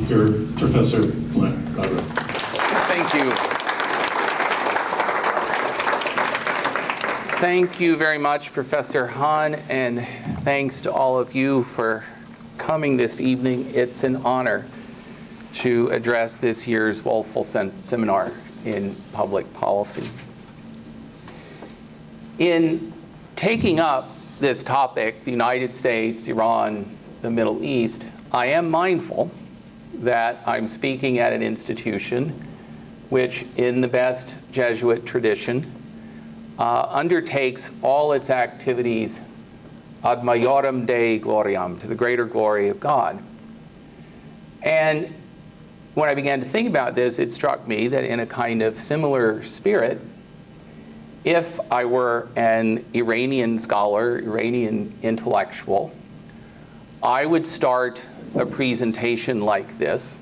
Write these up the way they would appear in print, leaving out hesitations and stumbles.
speaker, Professor Flynt Leverett. Thank you. Thank you very much, Professor Hahn, and thanks to all of you for coming this evening. It's an honor to address this year's WOELFL seminar in public policy. In taking up this topic, the United States, Iran, the Middle East, I am mindful that I'm speaking at an institution which, in the best Jesuit tradition, undertakes all its activities ad majorem Dei gloriam, to the greater glory of God. And when I began to think about this, it struck me that in a kind of similar spirit, if I were an Iranian scholar, Iranian intellectual, I would start a presentation like this,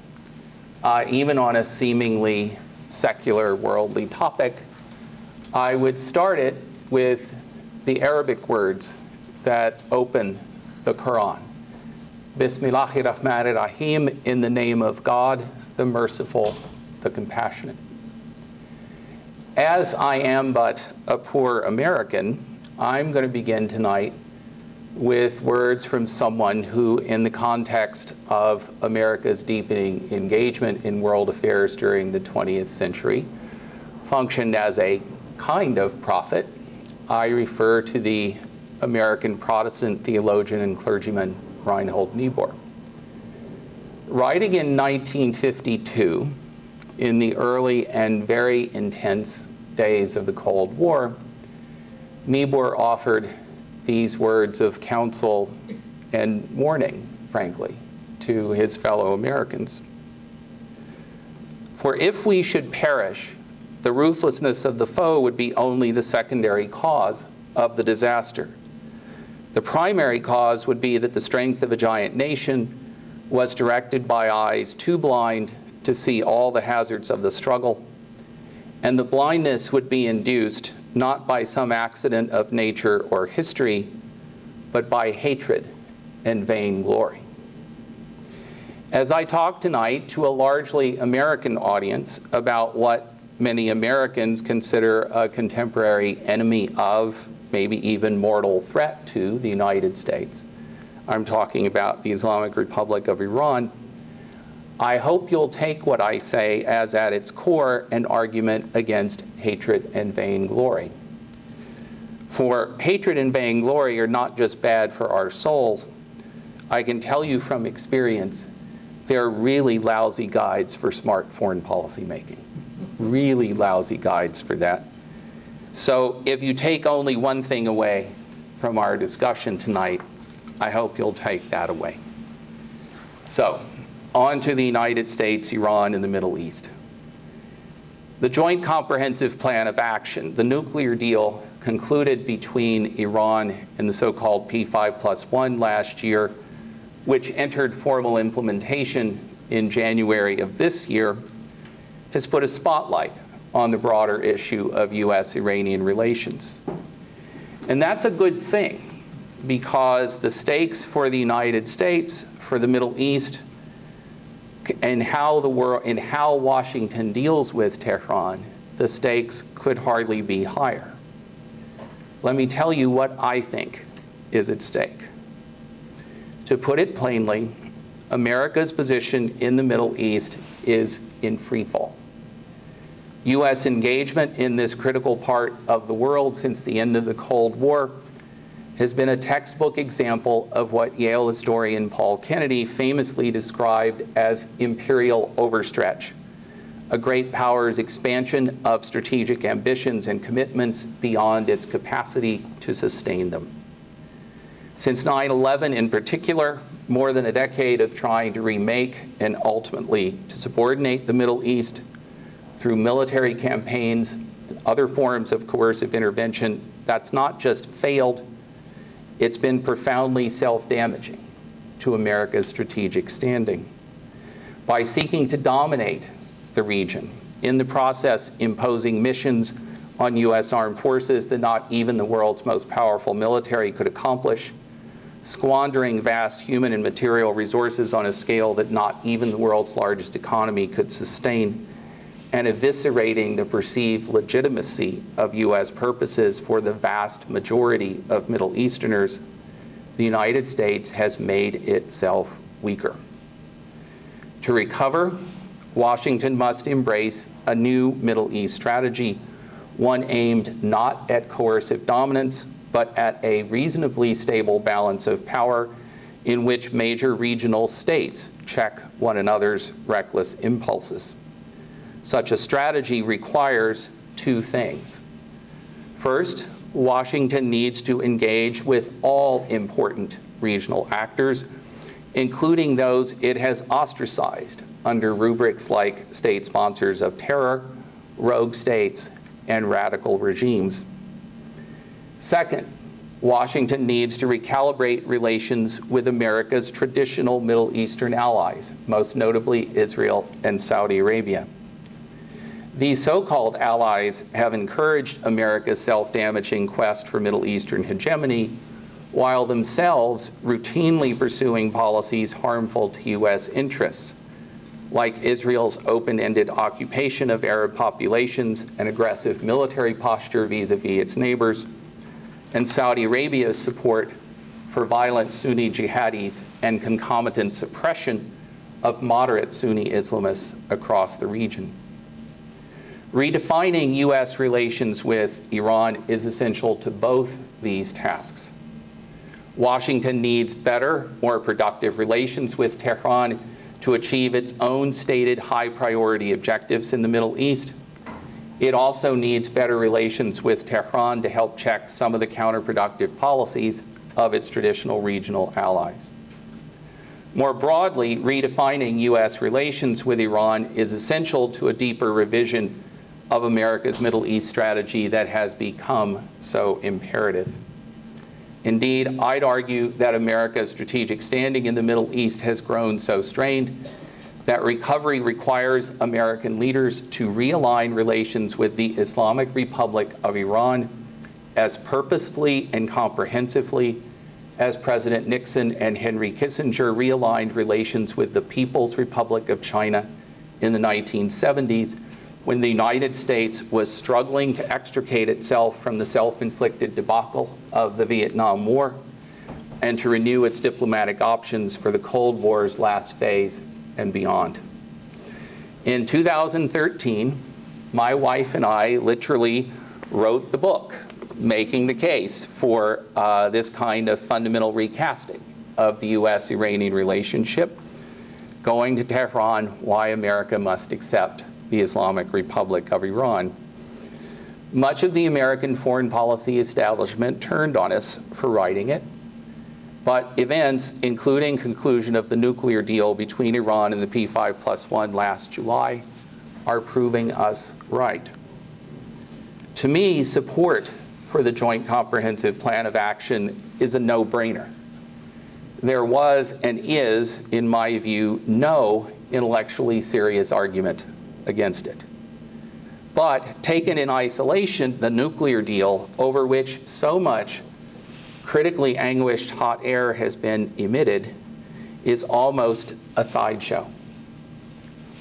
even on a seemingly secular, worldly topic. I would start it with the Arabic words that open the Quran. Bismillahir Rahmanir Rahim, in the name of God, the merciful, the compassionate. As I am but a poor American, I'm going to begin tonight with words from someone who, in the context of America's deepening engagement in world affairs during the 20th century, functioned as a kind of prophet. I refer to the American Protestant theologian and clergyman Reinhold Niebuhr. Writing in 1952, in the early and very intense days of the Cold War, Niebuhr offered these words of counsel and warning, frankly, to his fellow Americans. For if we should perish, the ruthlessness of the foe would be only the secondary cause of the disaster. The primary cause would be that the strength of a giant nation was directed by eyes too blind to see all the hazards of the struggle, and the blindness would be induced not by some accident of nature or history, but by hatred and vainglory. As I talk tonight to a largely American audience about what many Americans consider a contemporary enemy of, maybe even mortal threat to, the United States, I'm talking about the Islamic Republic of Iran, I hope you'll take what I say as at its core an argument against hatred and vainglory. For hatred and vainglory are not just bad for our souls. I can tell you from experience, they're really lousy guides for smart foreign policy making. Really lousy guides for that. So if you take only one thing away from our discussion tonight, I hope you'll take that away. So, on to the United States, Iran, and the Middle East. The Joint Comprehensive Plan of Action, the nuclear deal concluded between Iran and the so-called P5+1 last year, which entered formal implementation in January of this year, has put a spotlight on the broader issue of U.S.-Iranian relations. And that's a good thing, because the stakes for the United States, for the Middle East, and how Washington deals with Tehran, the stakes could hardly be higher. Let me tell you what I think is at stake. To put it plainly, America's position in the Middle East is in free fall. U.S. engagement in this critical part of the world since the end of the Cold War has been a textbook example of what Yale historian Paul Kennedy famously described as imperial overstretch, a great power's expansion of strategic ambitions and commitments beyond its capacity to sustain them. Since 9/11 in particular, more than a decade of trying to remake and ultimately to subordinate the Middle East through military campaigns and other forms of coercive intervention, that's not just failed, it's been profoundly self-damaging to America's strategic standing. By seeking to dominate the region, in the process imposing missions on U.S. armed forces that not even the world's most powerful military could accomplish, squandering vast human and material resources on a scale that not even the world's largest economy could sustain, and eviscerating the perceived legitimacy of U.S. purposes for the vast majority of Middle Easterners, the United States has made itself weaker. To recover, Washington must embrace a new Middle East strategy, one aimed not at coercive dominance, but at a reasonably stable balance of power in which major regional states check one another's reckless impulses. Such a strategy requires two things. First, Washington needs to engage with all important regional actors, including those it has ostracized under rubrics like state sponsors of terror, rogue states, and radical regimes. Second, Washington needs to recalibrate relations with America's traditional Middle Eastern allies, most notably Israel and Saudi Arabia. These so-called allies have encouraged America's self-damaging quest for Middle Eastern hegemony, while themselves routinely pursuing policies harmful to U.S. interests, like Israel's open-ended occupation of Arab populations and aggressive military posture vis-a-vis its neighbors, and Saudi Arabia's support for violent Sunni jihadis and concomitant suppression of moderate Sunni Islamists across the region. Redefining U.S. relations with Iran is essential to both these tasks. Washington needs better, more productive relations with Tehran to achieve its own stated high-priority objectives in the Middle East. It also needs better relations with Tehran to help check some of the counterproductive policies of its traditional regional allies. More broadly, redefining U.S. relations with Iran is essential to a deeper revision of America's Middle East strategy that has become so imperative. Indeed, I'd argue that America's strategic standing in the Middle East has grown so strained that recovery requires American leaders to realign relations with the Islamic Republic of Iran as purposefully and comprehensively as President Nixon and Henry Kissinger realigned relations with the People's Republic of China in the 1970s, when the United States was struggling to extricate itself from the self-inflicted debacle of the Vietnam War and to renew its diplomatic options for the Cold War's last phase and beyond. In 2013, my wife and I literally wrote the book, making the case for this kind of fundamental recasting of the U.S.-Iranian relationship, going to Tehran, Why America Must Accept the Islamic Republic of Iran. Much of the American foreign policy establishment turned on us for writing it, but events, including conclusion of the nuclear deal between Iran and the P5+1 last July, are proving us right. To me, support for the Joint Comprehensive Plan of Action is a no-brainer. There was and is, in my view, no intellectually serious argument against it. But taken in isolation, the nuclear deal, over which so much critically anguished hot air has been emitted, is almost a sideshow.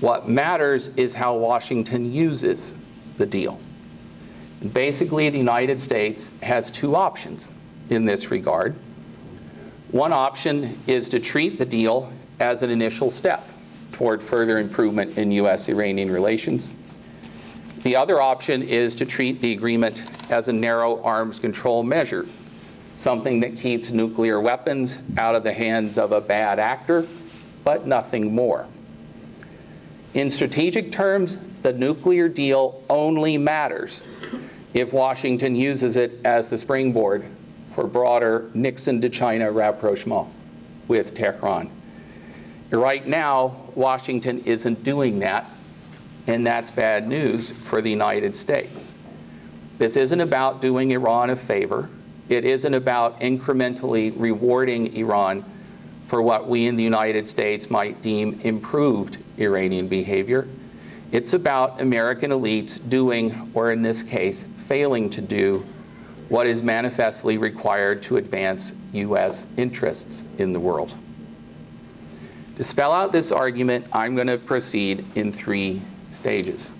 What matters is how Washington uses the deal. Basically, the United States has two options in this regard. One option is to treat the deal as an initial step toward further improvement in U.S.-Iranian relations. The other option is to treat the agreement as a narrow arms control measure, something that keeps nuclear weapons out of the hands of a bad actor, but nothing more. In strategic terms, the nuclear deal only matters if Washington uses it as the springboard for broader Nixon to China rapprochement with Tehran. Right now, Washington isn't doing that, and that's bad news for the United States. This isn't about doing Iran a favor. It isn't about incrementally rewarding Iran for what we in the United States might deem improved Iranian behavior. It's about American elites doing, or in this case, failing to do, what is manifestly required to advance U.S. interests in the world. To spell out this argument, I'm going to proceed in 3 stages.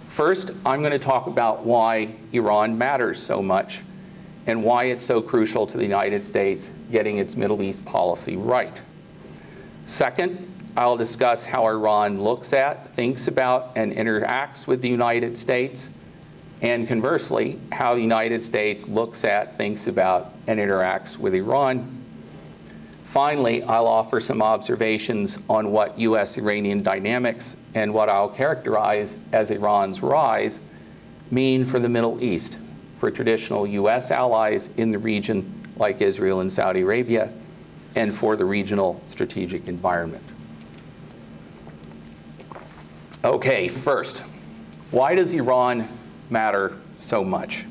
First, I'm going to talk about why Iran matters so much and why it's so crucial to the United States getting its Middle East policy right. Second, I'll discuss how Iran looks at, thinks about, and interacts with the United States, and conversely, how the United States looks at, thinks about, and interacts with Iran. Finally, I'll offer some observations on what U.S.-Iranian dynamics and what I'll characterize as Iran's rise mean for the Middle East, for traditional U.S. allies in the region like Israel and Saudi Arabia, and for the regional strategic environment. Okay, first, why does Iran matter so much?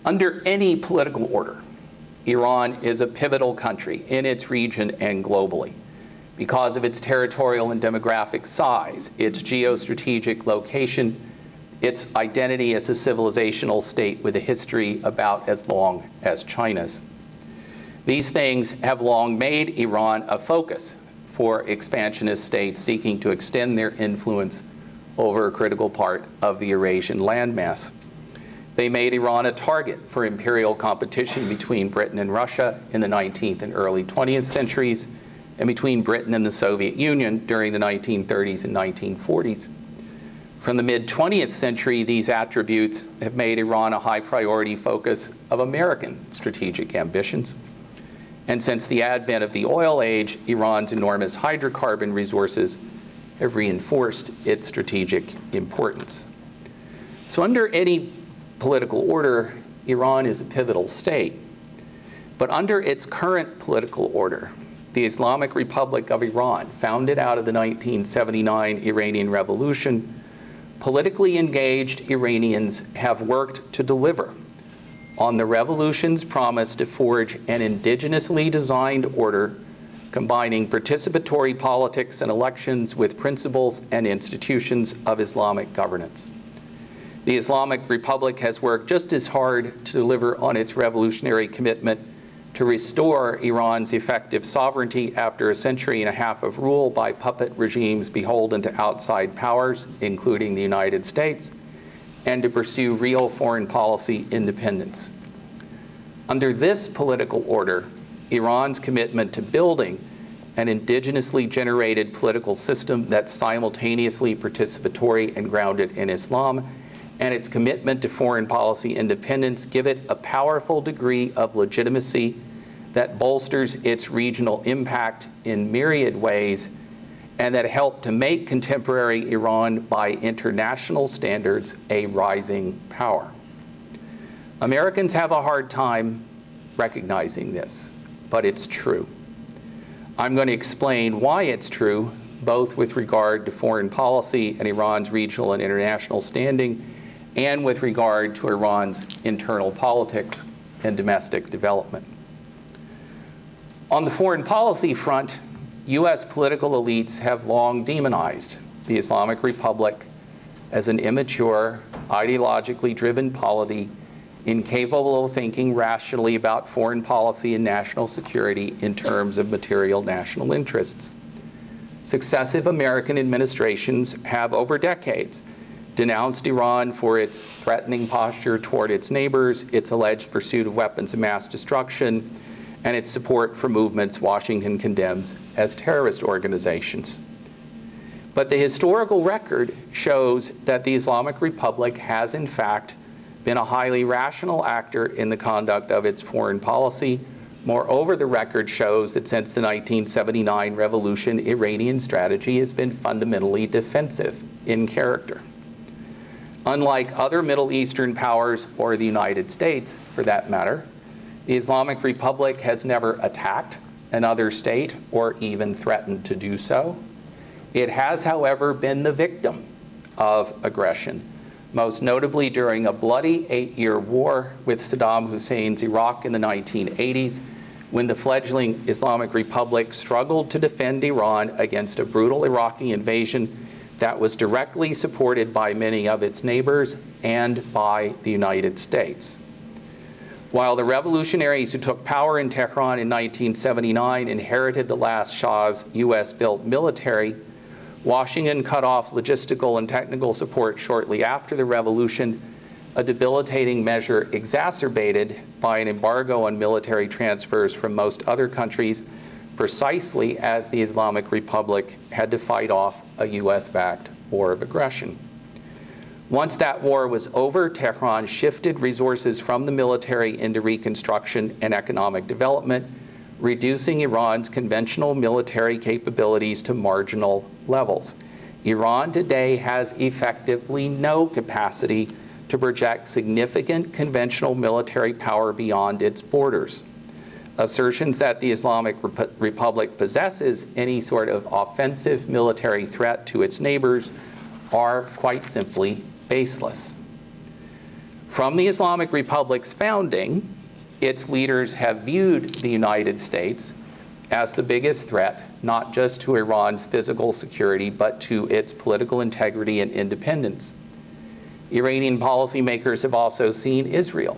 Under any political order, Iran is a pivotal country in its region and globally because of its territorial and demographic size, its geostrategic location, its identity as a civilizational state with a history about as long as China's. These things have long made Iran a focus for expansionist states seeking to extend their influence over a critical part of the Eurasian landmass. They made Iran a target for imperial competition between Britain and Russia in the 19th and early 20th centuries, and between Britain and the Soviet Union during the 1930s and 1940s. From the mid-20th century, these attributes have made Iran a high-priority focus of American strategic ambitions. And since the advent of the oil age, Iran's enormous hydrocarbon resources have reinforced its strategic importance. So under any political order, Iran is a pivotal state. But under its current political order, the Islamic Republic of Iran, founded out of the 1979 Iranian Revolution, politically engaged Iranians have worked to deliver on the revolution's promise to forge an indigenously designed order combining participatory politics and elections with principles and institutions of Islamic governance. The Islamic Republic has worked just as hard to deliver on its revolutionary commitment to restore Iran's effective sovereignty after a century and a half of rule by puppet regimes beholden to outside powers, including the United States, and to pursue real foreign policy independence. Under this political order, Iran's commitment to building an indigenously generated political system that's simultaneously participatory and grounded in Islam, and its commitment to foreign policy independence give it a powerful degree of legitimacy that bolsters its regional impact in myriad ways, and that help to make contemporary Iran, by international standards, a rising power. Americans have a hard time recognizing this, but it's true. I'm going to explain why it's true, both with regard to foreign policy and Iran's regional and international standing, and with regard to Iran's internal politics and domestic development. On the foreign policy front, U.S. political elites have long demonized the Islamic Republic as an immature, ideologically driven polity incapable of thinking rationally about foreign policy and national security in terms of material national interests. Successive American administrations have, over decades, denounced Iran for its threatening posture toward its neighbors, its alleged pursuit of weapons of mass destruction, and its support for movements Washington condemns as terrorist organizations. But the historical record shows that the Islamic Republic has, in fact, been a highly rational actor in the conduct of its foreign policy. Moreover, the record shows that since the 1979 revolution, Iranian strategy has been fundamentally defensive in character. Unlike other Middle Eastern powers, or the United States for that matter, the Islamic Republic has never attacked another state or even threatened to do so. It has, however, been the victim of aggression, most notably during a bloody 8-year war with Saddam Hussein's Iraq in the 1980s, when the fledgling Islamic Republic struggled to defend Iran against a brutal Iraqi invasion that was directly supported by many of its neighbors and by the United States. While the revolutionaries who took power in Tehran in 1979 inherited the last Shah's US-built military, Washington cut off logistical and technical support shortly after the revolution, a debilitating measure exacerbated by an embargo on military transfers from most other countries, precisely as the Islamic Republic had to fight off a US-backed war of aggression. Once that war was over, Tehran shifted resources from the military into reconstruction and economic development, reducing Iran's conventional military capabilities to marginal levels. Iran today has effectively no capacity to project significant conventional military power beyond its borders. Assertions that the Islamic Republic possesses any sort of offensive military threat to its neighbors are quite simply baseless. From the Islamic Republic's founding, its leaders have viewed the United States as the biggest threat, not just to Iran's physical security, but to its political integrity and independence. Iranian policymakers have also seen Israel,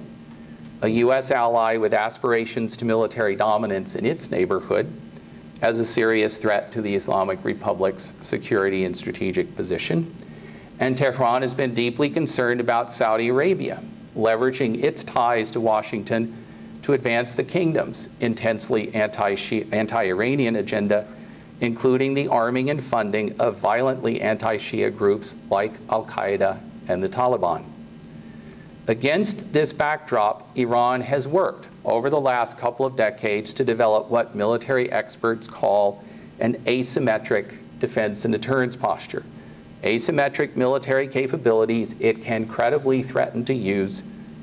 a US ally with aspirations to military dominance in its neighborhood, as a serious threat to the Islamic Republic's security and strategic position. And Tehran has been deeply concerned about Saudi Arabia, leveraging its ties to Washington to advance the kingdom's intensely anti-Iranian agenda, including the arming and funding of violently anti-Shia groups like al-Qa'ida and the Taliban. Against this backdrop, Iran has worked over the last couple of decades to develop what military experts call an asymmetric defense and deterrence posture. Asymmetric military capabilities it can credibly threaten to use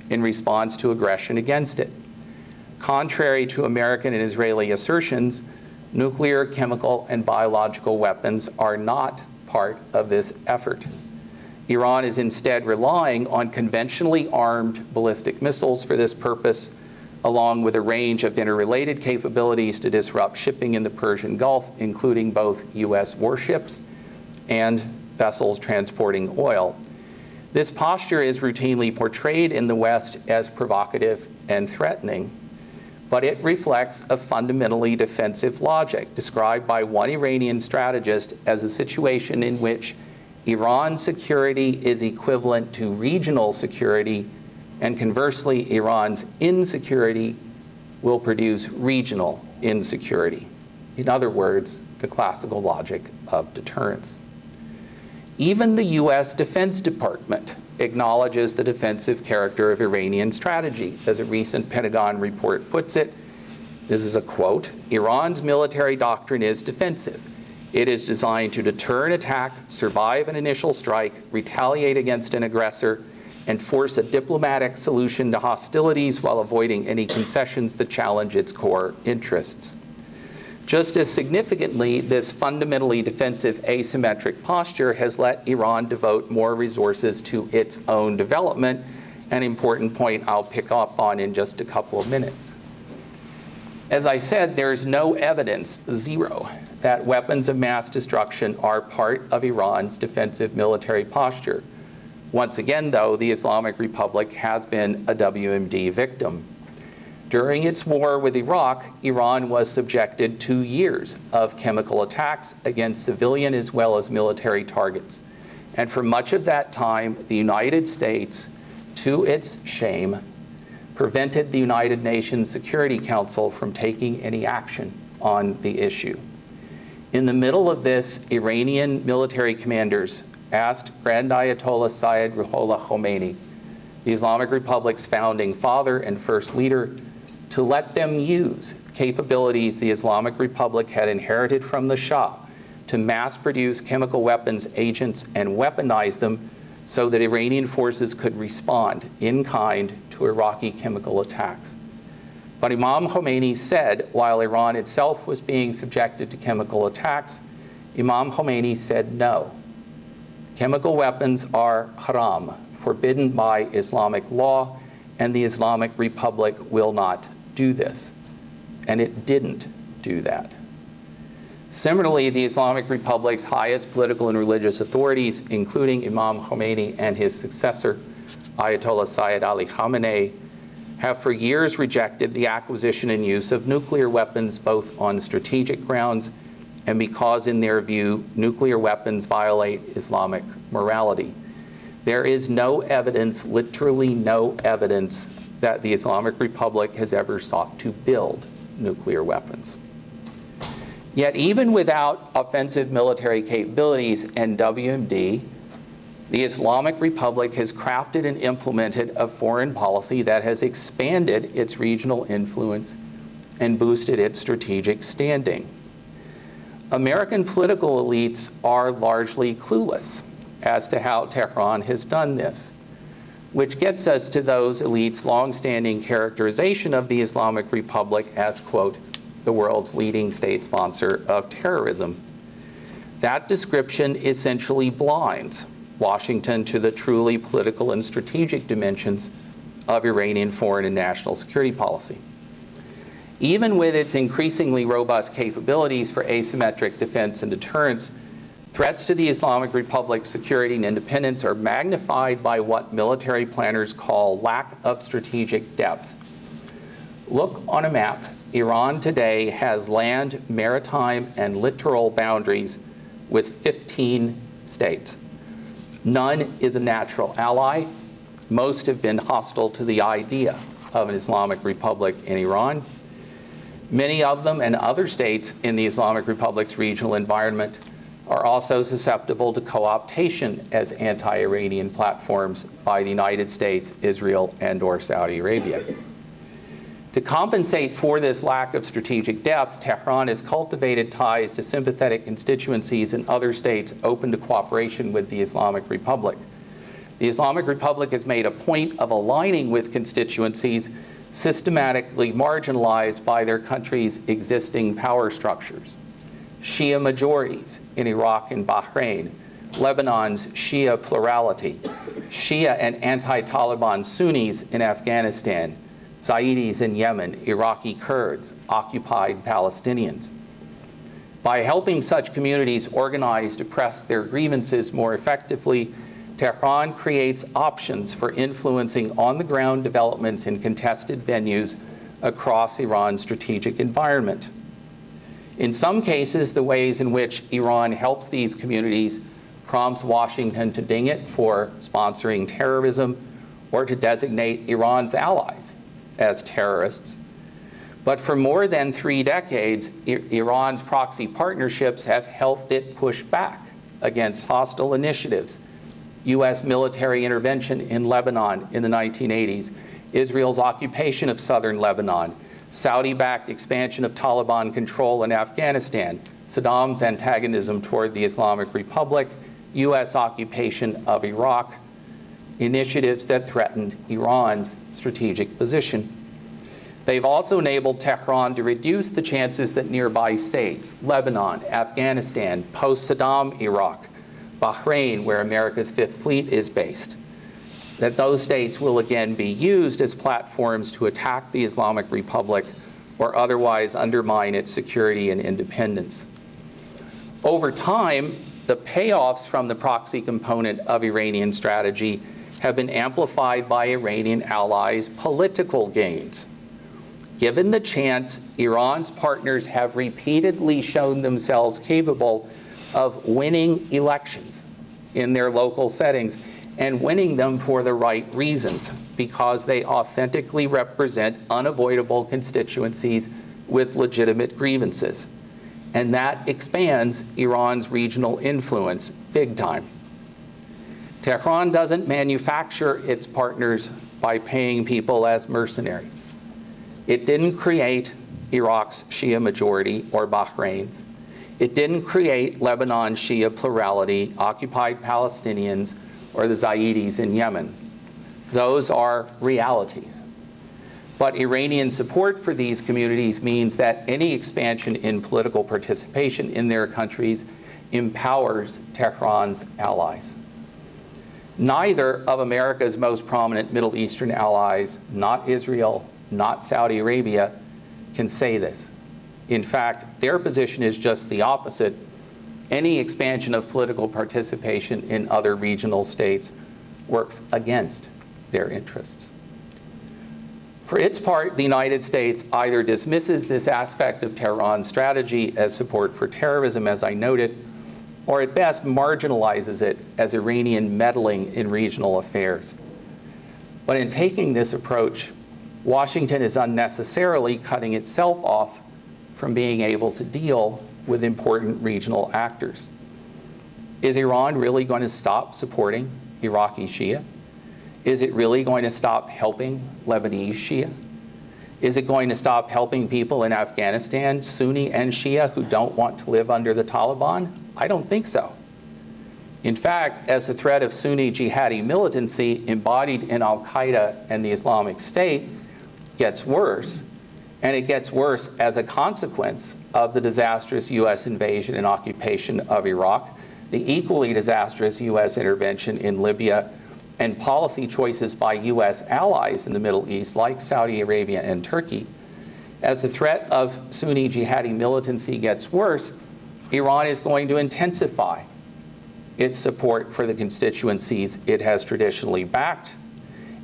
in response to aggression against it. Contrary to American and Israeli assertions, nuclear, chemical, and biological weapons are not part of this effort. Iran is instead relying on conventionally armed ballistic missiles for this purpose, along with a range of interrelated capabilities to disrupt shipping in the Persian Gulf, including both US warships and vessels transporting oil. This posture is routinely portrayed in the West as provocative and threatening, but it reflects a fundamentally defensive logic described by one Iranian strategist as a situation in which Iran's security is equivalent to regional security, and conversely, Iran's insecurity will produce regional insecurity. In other words, the classical logic of deterrence. Even the US Defense Department acknowledges the defensive character of Iranian strategy. As a recent Pentagon report puts it, this is a quote, "Iran's military doctrine is defensive. It is designed to deter an attack, survive an initial strike, retaliate against an aggressor, and force a diplomatic solution to hostilities while avoiding any concessions that challenge its core interests." Just as significantly, this fundamentally defensive asymmetric posture has let Iran devote more resources to its own development, an important point I'll pick up on in just a couple of minutes. As I said, there's no evidence, zero, that weapons of mass destruction are part of Iran's defensive military posture. Once again, though, the Islamic Republic has been a WMD victim. During its war with Iraq, Iran was subjected to years of chemical attacks against civilian as well as military targets. And for much of that time, the United States, to its shame, prevented the United Nations Security Council from taking any action on the issue. In the middle of this, Iranian military commanders asked Grand Ayatollah Sayyid Ruhollah Khomeini, the Islamic Republic's founding father and first leader, to let them use capabilities the Islamic Republic had inherited from the Shah to mass produce chemical weapons agents and weaponize them so that Iranian forces could respond in kind to Iraqi chemical attacks. But Imam Khomeini said, while Iran itself was being subjected to chemical attacks, Imam Khomeini said no. Chemical weapons are haram, forbidden by Islamic law, and the Islamic Republic will not do this. And it didn't do that. Similarly, the Islamic Republic's highest political and religious authorities, including Imam Khomeini and his successor, Ayatollah Sayyid Ali Khamenei, have for years rejected the acquisition and use of nuclear weapons, both on strategic grounds and because, in their view, nuclear weapons violate Islamic morality. There is no evidence, literally no evidence, that the Islamic Republic has ever sought to build nuclear weapons. Yet even without offensive military capabilities and WMD, the Islamic Republic has crafted and implemented a foreign policy that has expanded its regional influence and boosted its strategic standing. American political elites are largely clueless as to how Tehran has done this, which gets us to those elites' long-standing characterization of the Islamic Republic as, quote, the world's leading state sponsor of terrorism. That description essentially blinds Washington to the truly political and strategic dimensions of Iranian foreign and national security policy. Even with its increasingly robust capabilities for asymmetric defense and deterrence, threats to the Islamic Republic's security and independence are magnified by what military planners call lack of strategic depth. Look on a map. Iran today has land, maritime, and littoral boundaries with 15 states. None is a natural ally. Most have been hostile to the idea of an Islamic Republic in Iran. Many of them and other states in the Islamic Republic's regional environment are also susceptible to co-optation as anti-Iranian platforms by the United States, Israel, and/or Saudi Arabia. To compensate for this lack of strategic depth, Tehran has cultivated ties to sympathetic constituencies in other states open to cooperation with the Islamic Republic. The Islamic Republic has made a point of aligning with constituencies systematically marginalized by their country's existing power structures. Shia majorities in Iraq and Bahrain, Lebanon's Shia plurality, Shia and anti-Taliban Sunnis in Afghanistan, Zaidis in Yemen, Iraqi Kurds, occupied Palestinians. By helping such communities organize to press their grievances more effectively, Tehran creates options for influencing on-the-ground developments in contested venues across Iran's strategic environment. In some cases, the ways in which Iran helps these communities prompts Washington to ding it for sponsoring terrorism or to designate Iran's allies as terrorists. But for more than 3 decades, Iran's proxy partnerships have helped it push back against hostile initiatives. U.S. military intervention in Lebanon in the 1980s, Israel's occupation of southern Lebanon, Saudi-backed expansion of Taliban control in Afghanistan, Saddam's antagonism toward the Islamic Republic, U.S. occupation of Iraq, initiatives that threatened Iran's strategic position. They've also enabled Tehran to reduce the chances that nearby states, Lebanon, Afghanistan, post-Saddam Iraq, Bahrain, where America's Fifth Fleet is based, that those states will again be used as platforms to attack the Islamic Republic or otherwise undermine its security and independence. Over time, the payoffs from the proxy component of Iranian strategy have been amplified by Iranian allies' political gains. Given the chance, Iran's partners have repeatedly shown themselves capable of winning elections in their local settings and winning them for the right reasons, because they authentically represent unavoidable constituencies with legitimate grievances. And that expands Iran's regional influence big time. Tehran doesn't manufacture its partners by paying people as mercenaries. It didn't create Iraq's Shia majority or Bahrain's. It didn't create Lebanon's Shia plurality, occupied Palestinians, or the Zaidis in Yemen. Those are realities. But Iranian support for these communities means that any expansion in political participation in their countries empowers Tehran's allies. Neither of America's most prominent Middle Eastern allies, not Israel, not Saudi Arabia, can say this. In fact, their position is just the opposite. Any expansion of political participation in other regional states works against their interests. For its part, the United States either dismisses this aspect of Tehran's strategy as support for terrorism, as I noted, or at best marginalizes it as Iranian meddling in regional affairs. But in taking this approach, Washington is unnecessarily cutting itself off from being able to deal with important regional actors. Is Iran really going to stop supporting Iraqi Shia? Is it really going to stop helping Lebanese Shia? Is it going to stop helping people in Afghanistan, Sunni and Shia, who don't want to live under the Taliban? I don't think so. In fact, as the threat of Sunni jihadi militancy embodied in al-Qa'ida and the Islamic State gets worse, and it gets worse as a consequence of the disastrous U.S. invasion and occupation of Iraq, the equally disastrous U.S. intervention in Libya, and policy choices by U.S. allies in the Middle East, like Saudi Arabia and Turkey. As the threat of Sunni jihadi militancy gets worse, Iran is going to intensify its support for the constituencies it has traditionally backed,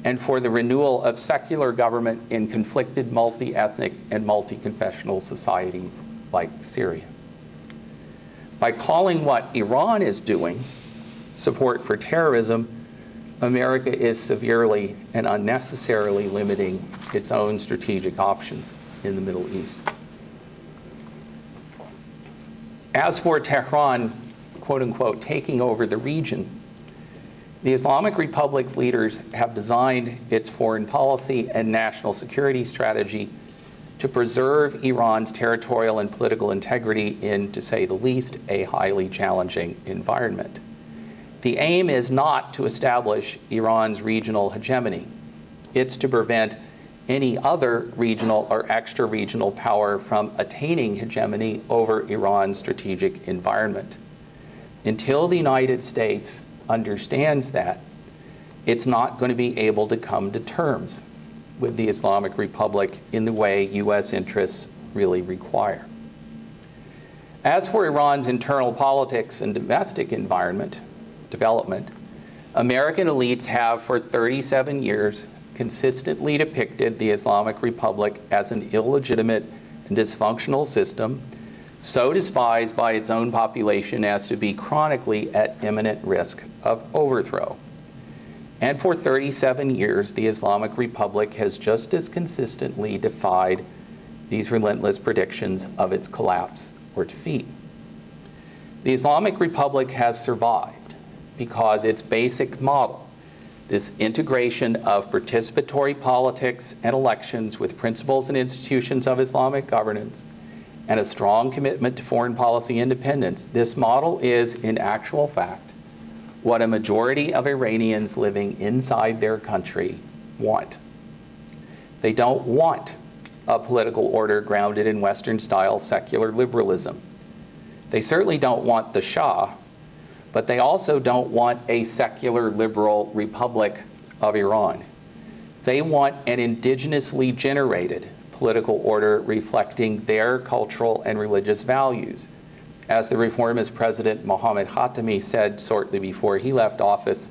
and for the renewal of secular government in conflicted multi-ethnic and multi-confessional societies like Syria. By calling what Iran is doing support for terrorism, America is severely and unnecessarily limiting its own strategic options in the Middle East. As for Tehran, quote unquote, taking over the region, the Islamic Republic's leaders have designed its foreign policy and national security strategy to preserve Iran's territorial and political integrity in, to say the least, a highly challenging environment. The aim is not to establish Iran's regional hegemony. It's to prevent any other regional or extra-regional power from attaining hegemony over Iran's strategic environment. Until the United States understands that, it's not going to be able to come to terms with the Islamic Republic in the way U.S. interests really require. As for Iran's internal politics and domestic development, American elites have for 37 years consistently depicted the Islamic Republic as an illegitimate and dysfunctional system, so despised by its own population as to be chronically at imminent risk of overthrow. And for 37 years, the Islamic Republic has just as consistently defied these relentless predictions of its collapse or defeat. The Islamic Republic has survived because its basic model, this integration of participatory politics and elections with principles and institutions of Islamic governance, and a strong commitment to foreign policy independence, this model is, in actual fact, what a majority of Iranians living inside their country want. They don't want a political order grounded in Western-style secular liberalism. They certainly don't want the Shah, but they also don't want a secular liberal republic of Iran. They want an indigenously generated political order reflecting their cultural and religious values. As the reformist President Mohammad Khatami said shortly before he left office,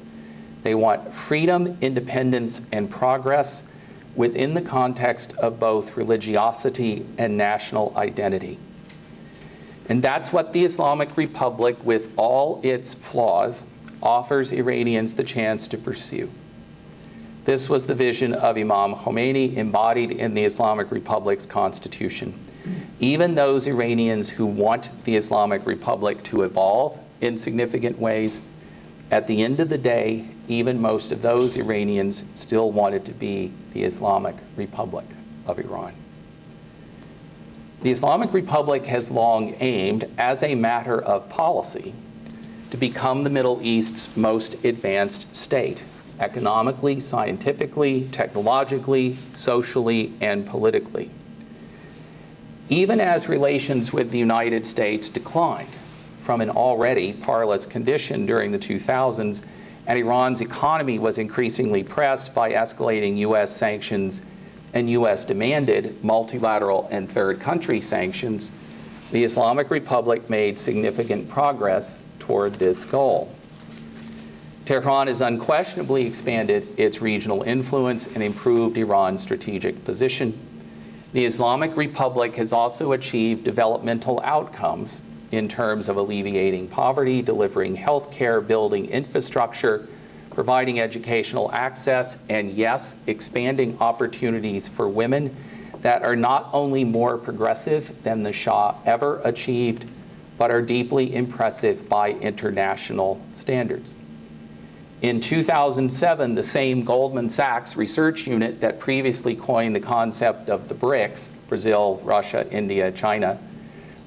they want freedom, independence, and progress within the context of both religiosity and national identity. And that's what the Islamic Republic, with all its flaws, offers Iranians the chance to pursue. This was the vision of Imam Khomeini embodied in the Islamic Republic's constitution. Even those Iranians who want the Islamic Republic to evolve in significant ways, at the end of the day, even most of those Iranians still want it to be the Islamic Republic of Iran. The Islamic Republic has long aimed, as a matter of policy, to become the Middle East's most advanced state, economically, scientifically, technologically, socially, and politically. Even as relations with the United States declined from an already parlous condition during the 2000s, and Iran's economy was increasingly pressed by escalating U.S. sanctions and U.S.-demanded multilateral and third country sanctions, the Islamic Republic made significant progress toward this goal. Tehran has unquestionably expanded its regional influence and improved Iran's strategic position. The Islamic Republic has also achieved developmental outcomes in terms of alleviating poverty, delivering health care, building infrastructure, providing educational access, and yes, expanding opportunities for women that are not only more progressive than the Shah ever achieved, but are deeply impressive by international standards. In 2007, the same Goldman Sachs research unit that previously coined the concept of the BRICS, Brazil, Russia, India, China,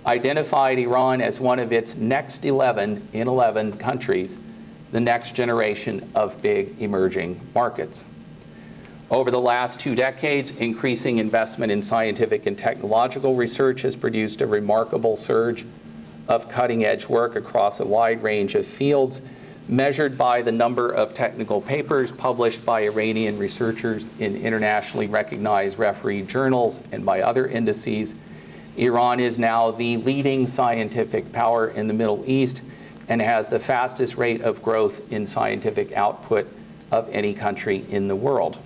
identified Iran as one of its next 11 countries, the next generation of big emerging markets. Over the last 2 decades, increasing investment in scientific and technological research has produced a remarkable surge of cutting-edge work across a wide range of fields, measured by the number of technical papers published by Iranian researchers in internationally recognized refereed journals and by other indices. Iran is now the leading scientific power in the Middle East and has the fastest rate of growth in scientific output of any country in the world.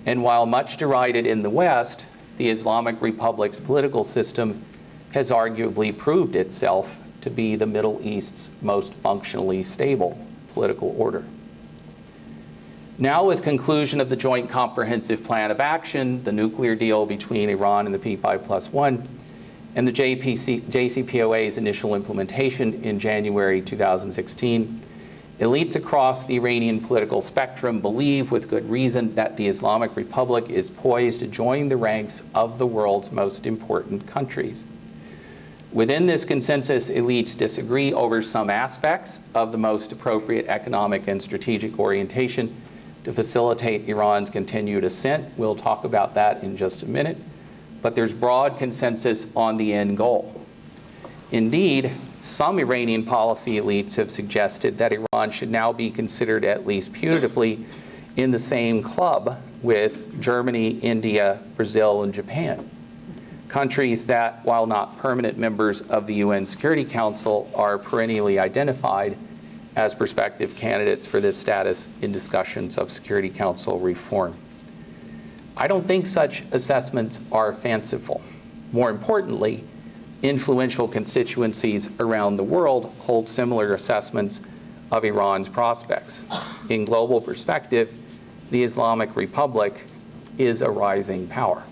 And while much derided in the West, the Islamic Republic's political system has arguably proved itself to be the Middle East's most functionally stable political order. Now, with conclusion of the Joint Comprehensive Plan of Action, the nuclear deal between Iran and the P5+1, and the JCPOA's initial implementation in January 2016, elites across the Iranian political spectrum believe with good reason that the Islamic Republic is poised to join the ranks of the world's most important countries. Within this consensus, elites disagree over some aspects of the most appropriate economic and strategic orientation to facilitate Iran's continued ascent. We'll talk about that in just a minute. But there's broad consensus on the end goal. Indeed, some Iranian policy elites have suggested that Iran should now be considered, at least putatively, in the same club with Germany, India, Brazil, and Japan. Countries that, while not permanent members of the UN Security Council, are perennially identified as prospective candidates for this status in discussions of Security Council reform. I don't think such assessments are fanciful. More importantly, influential constituencies around the world hold similar assessments of Iran's prospects. In global perspective, the Islamic Republic is a rising power.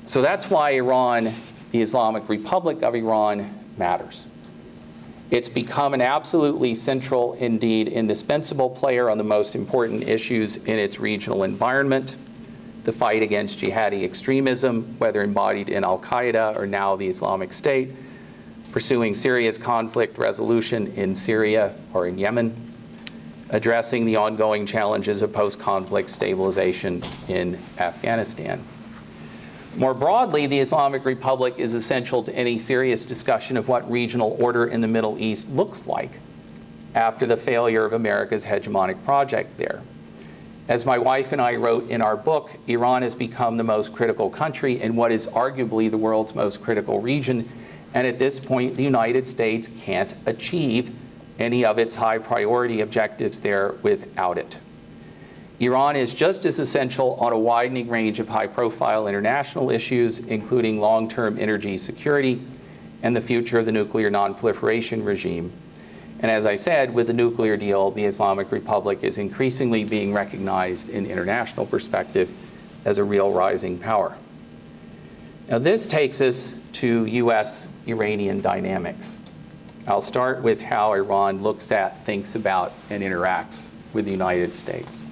So that's why Iran, the Islamic Republic of Iran, matters. It's become an absolutely central, indeed indispensable player on the most important issues in its regional environment: the fight against jihadi extremism, whether embodied in al-Qa'ida or now the Islamic State, pursuing serious conflict resolution in Syria or in Yemen, addressing the ongoing challenges of post-conflict stabilization in Afghanistan. More broadly, the Islamic Republic is essential to any serious discussion of what regional order in the Middle East looks like after the failure of America's hegemonic project there. As my wife and I wrote in our book, Iran has become the most critical country in what is arguably the world's most critical region, and at this point, the United States can't achieve any of its high priority objectives there without it. Iran is just as essential on a widening range of high-profile international issues, including long-term energy security and the future of the nuclear non-proliferation regime. And as I said, with the nuclear deal, the Islamic Republic is increasingly being recognized in international perspective as a real rising power. Now, this takes us to U.S.-Iranian dynamics. I'll start with how Iran looks at, thinks about, and interacts with the United States.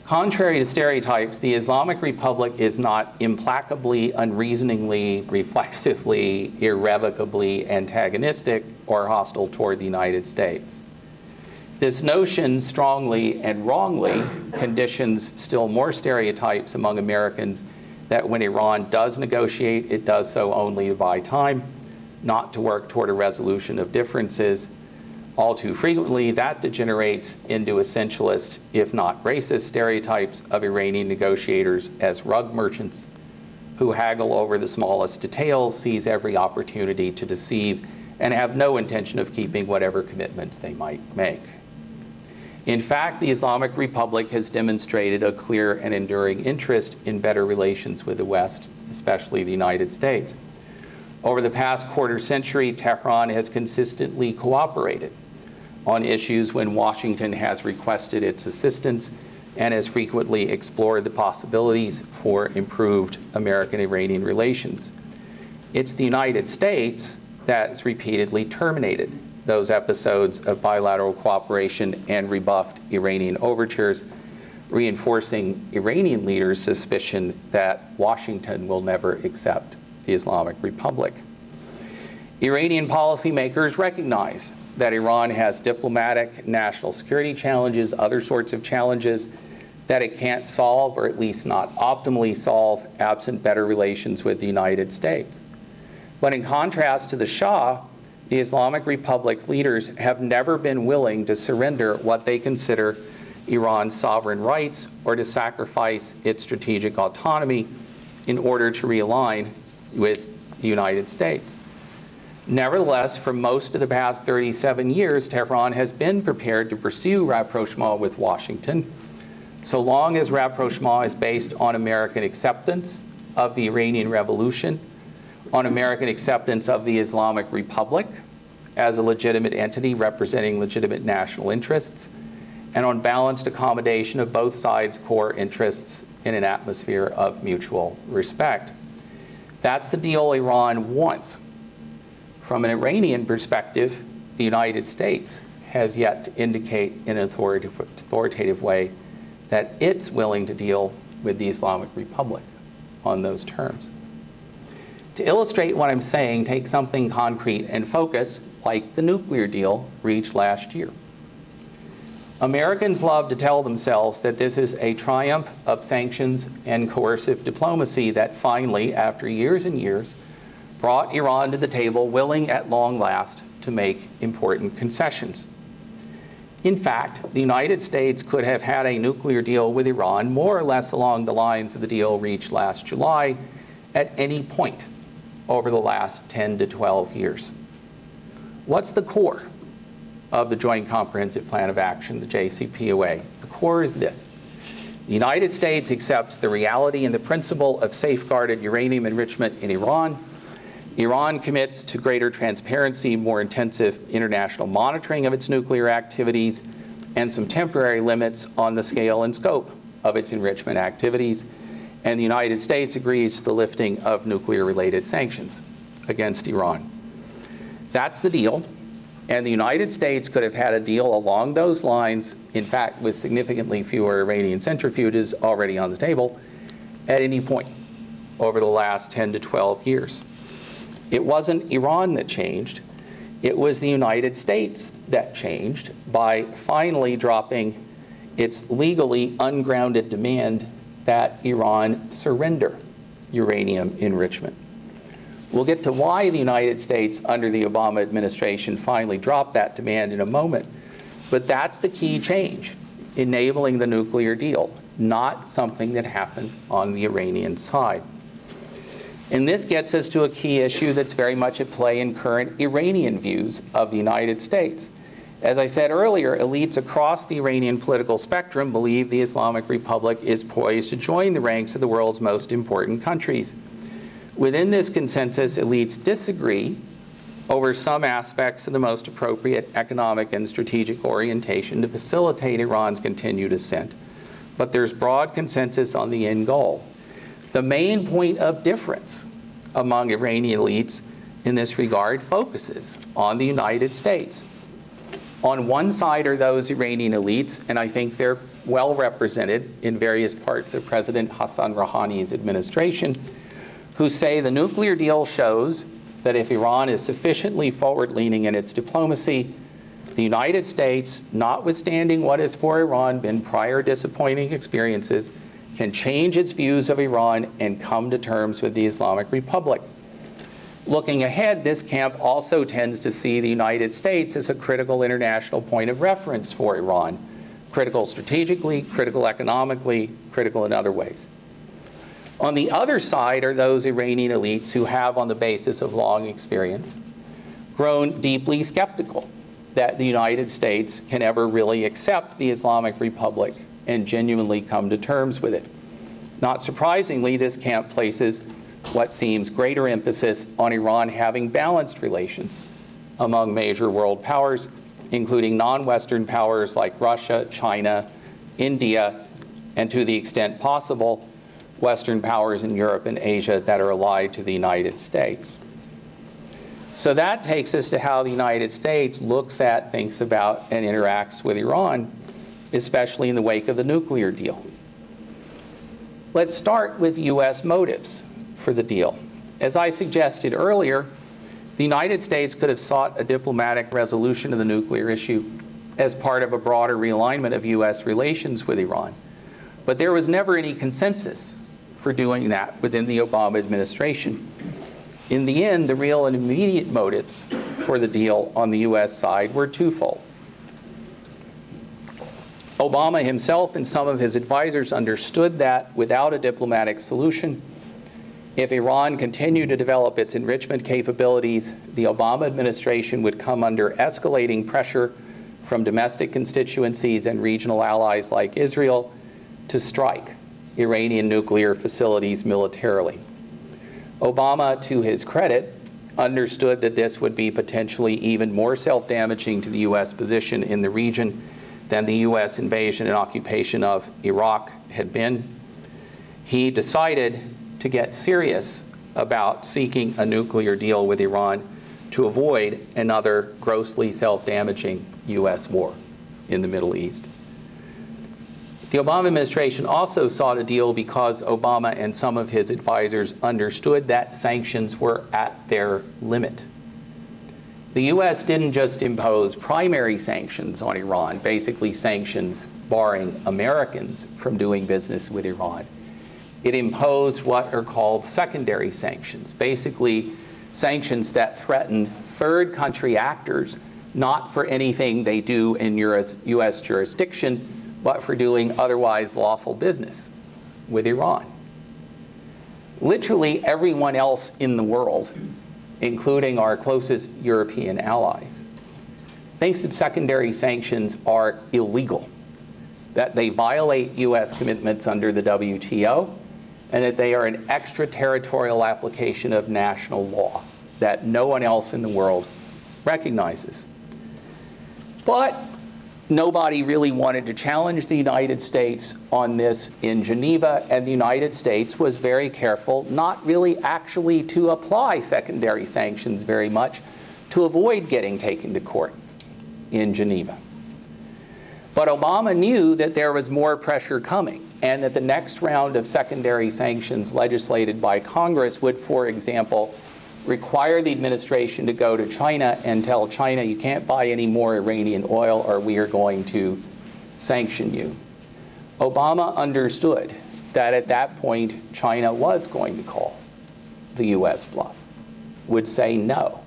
Contrary to stereotypes, the Islamic Republic is not implacably, unreasoningly, reflexively, irrevocably antagonistic or hostile toward the United States. This notion strongly and wrongly conditions still more stereotypes among Americans that when Iran does negotiate, it does so only to buy time, not to work toward a resolution of differences. All too frequently, that degenerates into essentialist, if not racist, stereotypes of Iranian negotiators as rug merchants who haggle over the smallest details, seize every opportunity to deceive, and have no intention of keeping whatever commitments they might make. In fact, the Islamic Republic has demonstrated a clear and enduring interest in better relations with the West, especially the United States. Over the past quarter century, Tehran has consistently cooperated on issues when Washington has requested its assistance and has frequently explored the possibilities for improved American-Iranian relations. It's the United States that has repeatedly terminated those episodes of bilateral cooperation and rebuffed Iranian overtures, reinforcing Iranian leaders' suspicion that Washington will never accept the Islamic Republic. Iranian policymakers recognize that Iran has diplomatic, national security challenges, other sorts of challenges that it can't solve, or at least not optimally solve, absent better relations with the United States. But in contrast to the Shah, the Islamic Republic's leaders have never been willing to surrender what they consider Iran's sovereign rights or to sacrifice its strategic autonomy in order to realign with the United States. Nevertheless, for most of the past 37 years, Tehran has been prepared to pursue rapprochement with Washington, so long as rapprochement is based on American acceptance of the Iranian Revolution, on American acceptance of the Islamic Republic as a legitimate entity representing legitimate national interests, and on balanced accommodation of both sides' core interests in an atmosphere of mutual respect. That's the deal Iran wants. From an Iranian perspective, the United States has yet to indicate in an authoritative way that it's willing to deal with the Islamic Republic on those terms. To illustrate what I'm saying, take something concrete and focused, like the nuclear deal reached last year. Americans love to tell themselves that this is a triumph of sanctions and coercive diplomacy that finally, after years and years, brought Iran to the table willing at long last to make important concessions. In fact, the United States could have had a nuclear deal with Iran more or less along the lines of the deal reached last July at any point over the last 10 to 12 years. What's the core of the Joint Comprehensive Plan of Action, the JCPOA? The core is this. The United States accepts the reality and the principle of safeguarded uranium enrichment in Iran. Iran commits to greater transparency, more intensive international monitoring of its nuclear activities, and some temporary limits on the scale and scope of its enrichment activities. And the United States agrees to the lifting of nuclear-related sanctions against Iran. That's the deal. And the United States could have had a deal along those lines, in fact, with significantly fewer Iranian centrifuges already on the table, at any point over the last 10 to 12 years. It wasn't Iran that changed. It was the United States that changed by finally dropping its legally ungrounded demand that Iran surrender uranium enrichment. We'll get to why the United States under the Obama administration finally dropped that demand in a moment. But that's the key change, enabling the nuclear deal, not something that happened on the Iranian side. And this gets us to a key issue that's very much at play in current Iranian views of the United States. As I said earlier, elites across the Iranian political spectrum believe the Islamic Republic is poised to join the ranks of the world's most important countries. Within this consensus, elites disagree over some aspects of the most appropriate economic and strategic orientation to facilitate Iran's continued ascent. But there's broad consensus on the end goal. The main point of difference among Iranian elites in this regard focuses on the United States. On one side are those Iranian elites, and I think they're well represented in various parts of President Hassan Rouhani's administration, who say the nuclear deal shows that if Iran is sufficiently forward-leaning in its diplomacy, the United States, notwithstanding what has for Iran been prior disappointing experiences, can change its views of Iran and come to terms with the Islamic Republic. Looking ahead, this camp also tends to see the United States as a critical international point of reference for Iran, critical strategically, critical economically, critical in other ways. On the other side are those Iranian elites who have, on the basis of long experience, grown deeply skeptical that the United States can ever really accept the Islamic Republic and genuinely come to terms with it. Not surprisingly, this camp places what seems greater emphasis on Iran having balanced relations among major world powers, including non-Western powers like Russia, China, India, and to the extent possible, Western powers in Europe and Asia that are allied to the United States. So that takes us to how the United States looks at, thinks about, and interacts with Iran, especially in the wake of the nuclear deal. Let's start with U.S. motives for the deal. As I suggested earlier, the United States could have sought a diplomatic resolution of the nuclear issue as part of a broader realignment of U.S. relations with Iran. But there was never any consensus for doing that within the Obama administration. In the end, the real and immediate motives for the deal on the U.S. side were twofold. Obama himself and some of his advisors understood that without a diplomatic solution, if Iran continued to develop its enrichment capabilities, the Obama administration would come under escalating pressure from domestic constituencies and regional allies like Israel to strike Iranian nuclear facilities militarily. Obama, to his credit, understood that this would be potentially even more self-damaging to the U.S. position in the region than the U.S. invasion and occupation of Iraq had been. He decided to get serious about seeking a nuclear deal with Iran to avoid another grossly self-damaging U.S. war in the Middle East. The Obama administration also sought a deal because Obama and some of his advisors understood that sanctions were at their limit. The U.S. didn't just impose primary sanctions on Iran, basically sanctions barring Americans from doing business with Iran. It imposed what are called secondary sanctions, basically sanctions that threaten third country actors, not for anything they do in U.S. jurisdiction, but for doing otherwise lawful business with Iran. Literally everyone else in the world, including our closest European allies, thinks that secondary sanctions are illegal, that they violate U.S. commitments under the WTO, and that they are an extraterritorial application of national law that no one else in the world recognizes. But nobody really wanted to challenge the United States on this in Geneva, and the United States was very careful not really actually to apply secondary sanctions very much to avoid getting taken to court in Geneva. But Obama knew that there was more pressure coming, and that the next round of secondary sanctions legislated by Congress would, for example, require the administration to go to China and tell China, you can't buy any more Iranian oil or we are going to sanction you. Obama understood that at that point, China was going to call the U.S. bluff, would say no,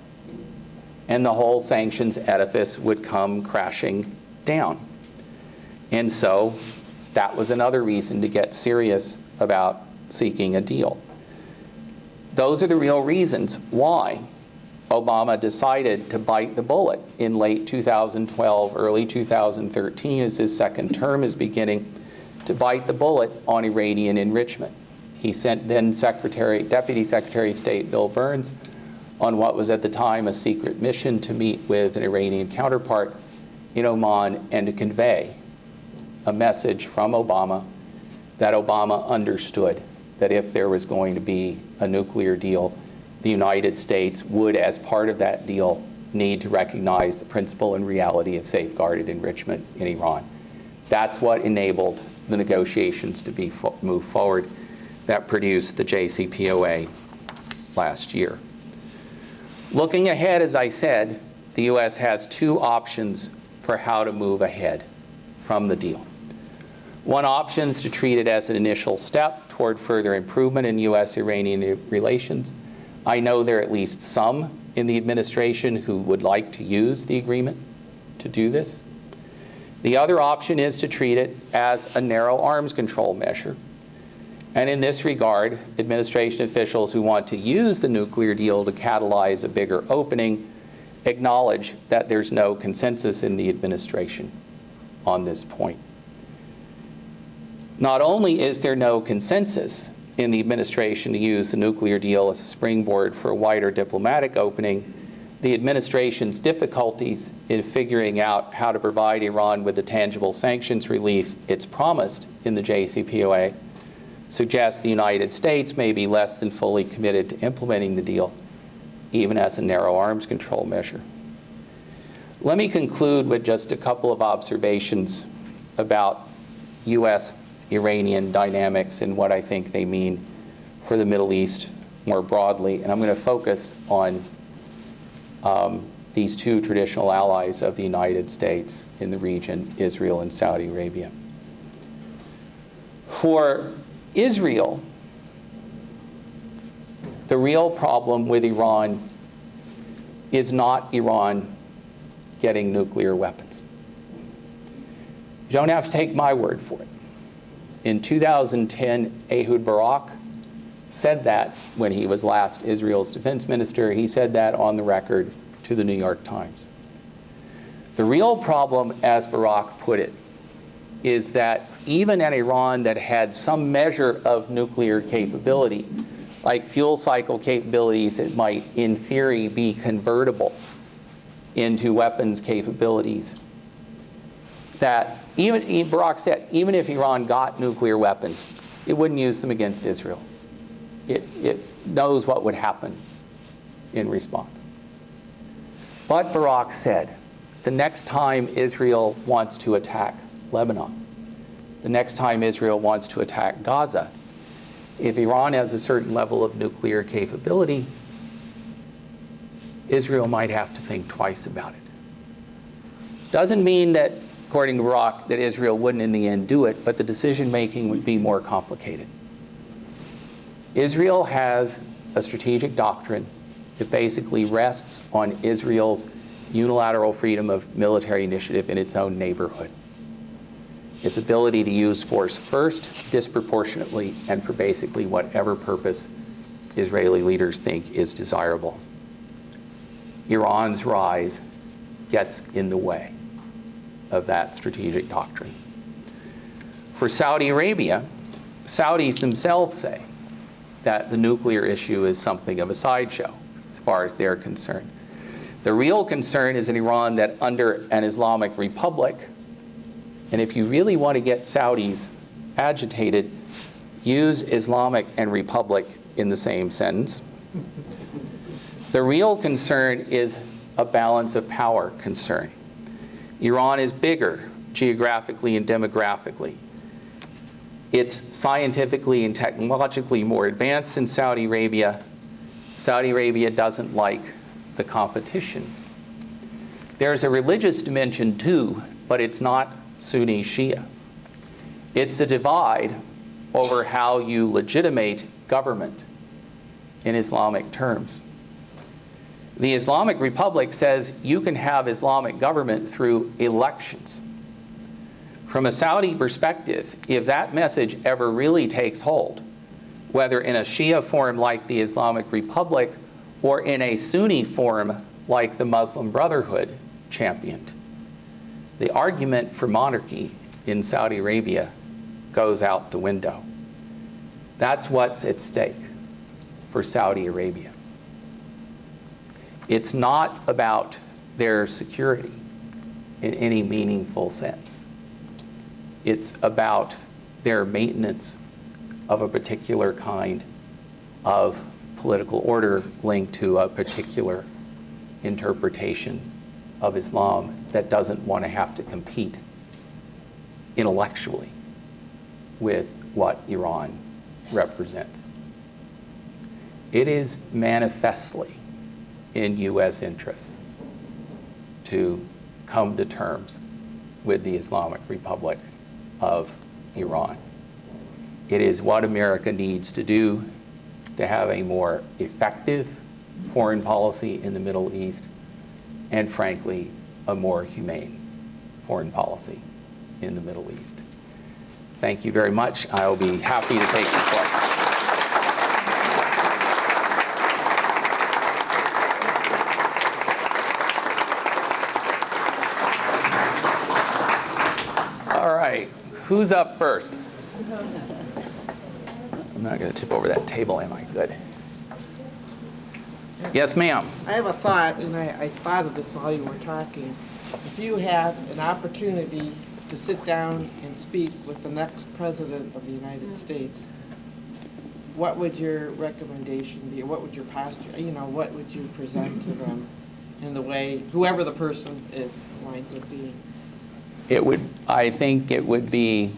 and the whole sanctions edifice would come crashing down. And so that was another reason to get serious about seeking a deal. Those are the real reasons why Obama decided to bite the bullet in late 2012, early 2013, as his second term is beginning, to bite the bullet on Iranian enrichment. He sent then Deputy Secretary of State Bill Burns on what was at the time a secret mission to meet with an Iranian counterpart in Oman and to convey a message from Obama that Obama understood that if there was going to be a nuclear deal, the United States would, as part of that deal, need to recognize the principle and reality of safeguarded enrichment in Iran. That's what enabled the negotiations to be moved forward that produced the JCPOA last year. Looking ahead, as I said, the U.S. has two options for how to move ahead from the deal. One option is to treat it as an initial step toward further improvement in U.S.-Iranian relations. I know there are at least some in the administration who would like to use the agreement to do this. The other option is to treat it as a narrow arms control measure. And in this regard, administration officials who want to use the nuclear deal to catalyze a bigger opening acknowledge that there's no consensus in the administration on this point. Not only is there no consensus in the administration to use the nuclear deal as a springboard for a wider diplomatic opening, the administration's difficulties in figuring out how to provide Iran with the tangible sanctions relief it's promised in the JCPOA suggests the United States may be less than fully committed to implementing the deal, even as a narrow arms control measure. Let me conclude with just a couple of observations about U.S.-Iranian dynamics and what I think they mean for the Middle East more broadly. And I'm going to focus on these two traditional allies of the United States in the region, Israel and Saudi Arabia. For Israel, the real problem with Iran is not Iran getting nuclear weapons. You don't have to take my word for it. In 2010, Ehud Barak said that when he was last Israel's defense minister. He said that on the record to the New York Times. The real problem, as Barak put it, is that even an Iran that had some measure of nuclear capability, like fuel cycle capabilities, it might, in theory, be convertible into weapons capabilities. That even, Barak said, even if Iran got nuclear weapons, it wouldn't use them against Israel. It knows what would happen in response. But Barak said, the next time Israel wants to attack Lebanon, the next time Israel wants to attack Gaza, if Iran has a certain level of nuclear capability, Israel might have to think twice about it. Doesn't mean that, according to Barak, that Israel wouldn't in the end do it, but the decision-making would be more complicated. Israel has a strategic doctrine that basically rests on Israel's unilateral freedom of military initiative in its own neighborhood. Its ability to use force first, disproportionately, and for basically whatever purpose Israeli leaders think is desirable. Iran's rise gets in the way of that strategic doctrine. For Saudi Arabia, Saudis themselves say that the nuclear issue is something of a sideshow as far as they're concerned. The real concern is an Iran that under an Islamic republic, and if you really want to get Saudis agitated, use Islamic and republic in the same sentence. The real concern is a balance of power concern. Iran is bigger geographically and demographically. It's scientifically and technologically more advanced than Saudi Arabia. Saudi Arabia doesn't like the competition. There's a religious dimension too, but it's not Sunni Shia. It's the divide over how you legitimate government in Islamic terms. The Islamic Republic says you can have Islamic government through elections. From a Saudi perspective, if that message ever really takes hold, whether in a Shia form like the Islamic Republic or in a Sunni form like the Muslim Brotherhood championed, the argument for monarchy in Saudi Arabia goes out the window. That's what's at stake for Saudi Arabia. It's not about their security in any meaningful sense. It's about their maintenance of a particular kind of political order linked to a particular interpretation of Islam that doesn't want to have to compete intellectually with what Iran represents. It is manifestly in U.S. interests to come to terms with the Islamic Republic of Iran. It is what America needs to do to have a more effective foreign policy in the Middle East and, frankly, a more humane foreign policy in the Middle East. Thank you very much. I'll be happy to take your questions. Who's up first? I'm not going to tip over that table, am I? Good. Yes, ma'am. I have a thought, and I thought of this while you were talking. If you had an opportunity to sit down and speak with the next president of the United States, what would your recommendation be? What would your posture, what would you present to them in the way, whoever the person is, winds up being? I think it would be,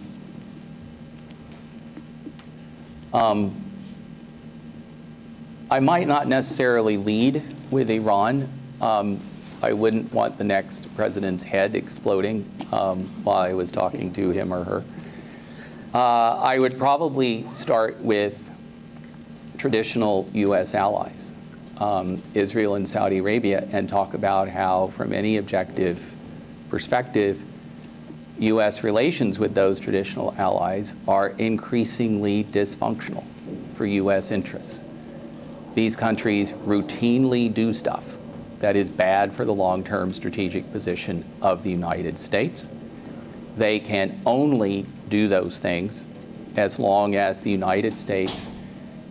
I might not necessarily lead with Iran. I wouldn't want the next president's head exploding while I was talking to him or her. I would probably start with traditional U.S. allies, Israel and Saudi Arabia, and talk about how, from any objective perspective, U.S. relations with those traditional allies are increasingly dysfunctional for U.S. interests. These countries routinely do stuff that is bad for the long-term strategic position of the United States. They can only do those things as long as the United States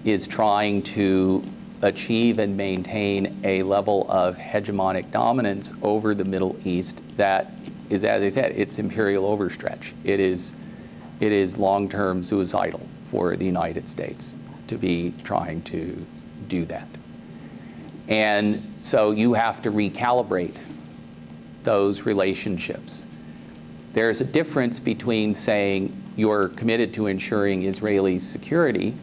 is trying to achieve and maintain a level of hegemonic dominance over the Middle East that is, as I said, it's imperial overstretch. It is long-term suicidal for the United States to be trying to do that. And so you have to recalibrate those relationships. There's a difference between saying you're committed to ensuring Israeli security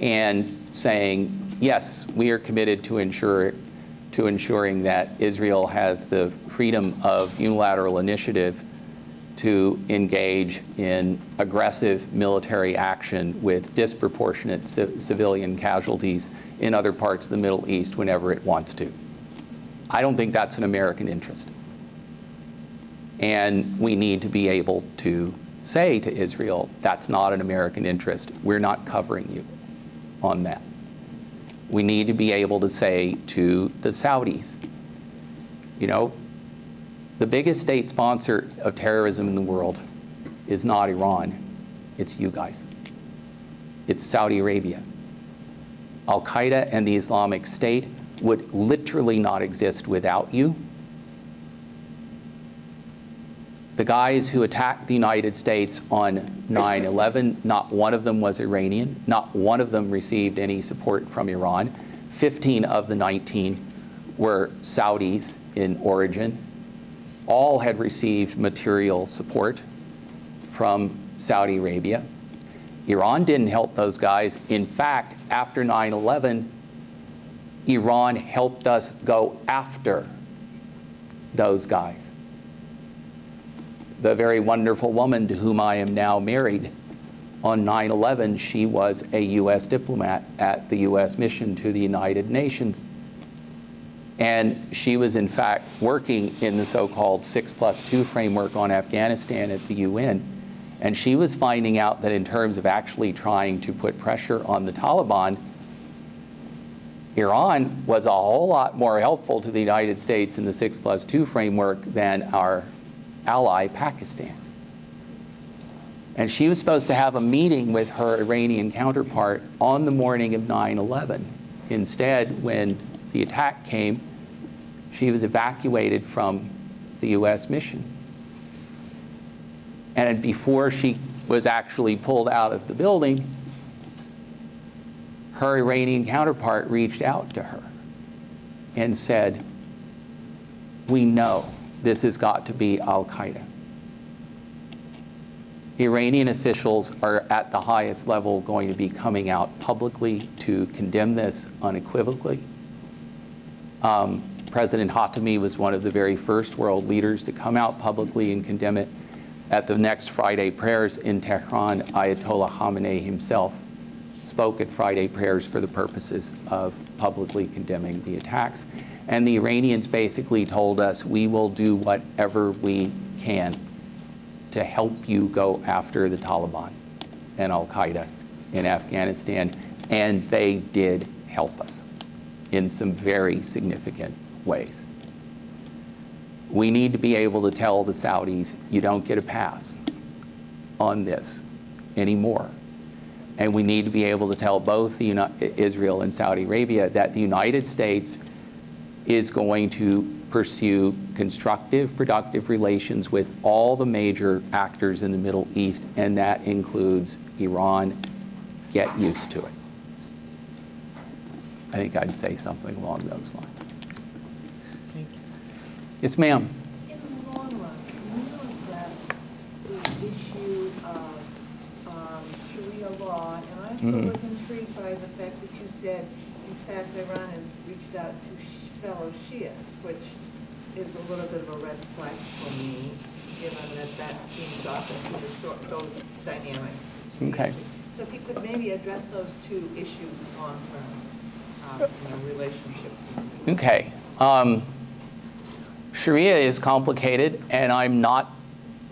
and saying, yes, we are committed to ensuring that Israel has the freedom of unilateral initiative to engage in aggressive military action with disproportionate civilian casualties in other parts of the Middle East whenever it wants to. I don't think that's an American interest. And we need to be able to say to Israel, that's not an American interest. We're not covering you on that. We need to be able to say to the Saudis, the biggest state sponsor of terrorism in the world is not Iran, it's you guys. It's Saudi Arabia. Al-Qa'ida and the Islamic State would literally not exist without you. The guys who attacked the United States on 9/11, not one of them was Iranian, not one of them received any support from Iran. 15 of the 19 were Saudis in origin. All had received material support from Saudi Arabia. Iran didn't help those guys. In fact, after 9/11, Iran helped us go after those guys. The very wonderful woman to whom I am now married, on 9/11, she was a U.S. diplomat at the U.S. mission to the United Nations. And she was, in fact, working in the so-called 6+2 framework on Afghanistan at the UN. And she was finding out that in terms of actually trying to put pressure on the Taliban, Iran was a whole lot more helpful to the United States in the 6+2 framework than our ally, Pakistan. And she was supposed to have a meeting with her Iranian counterpart on the morning of 9/11. Instead, when the attack came, she was evacuated from the U.S. mission. And before she was actually pulled out of the building, her Iranian counterpart reached out to her and said, we know this has got to be al-Qa'ida. Iranian officials are at the highest level going to be coming out publicly to condemn this unequivocally. President Khatami was one of the very first world leaders to come out publicly and condemn it. At the next Friday prayers in Tehran, Ayatollah Khamenei himself spoke at Friday prayers for the purposes of publicly condemning the attacks. And the Iranians basically told us, we will do whatever we can to help you go after the Taliban and al-Qa'ida in Afghanistan. And they did help us in some very significant ways. We need to be able to tell the Saudis, you don't get a pass. on this anymore. And we need to be able to tell both Israel and Saudi Arabia that the United States is going to pursue constructive, productive relations with all the major actors in the Middle East, and that includes Iran. Get used to it. I think I'd say something along those lines. Thank you. Yes, ma'am. In the long run, can you address the issue of Sharia law? And I also was intrigued by the fact that you said, in fact, Iran has reached out to fellow Shias, which is a little bit of a red flag for me, given that seems often to distort those dynamics. Okay. So if you could maybe address those two issues long-term, relationships. Okay. Sharia is complicated, and I'm not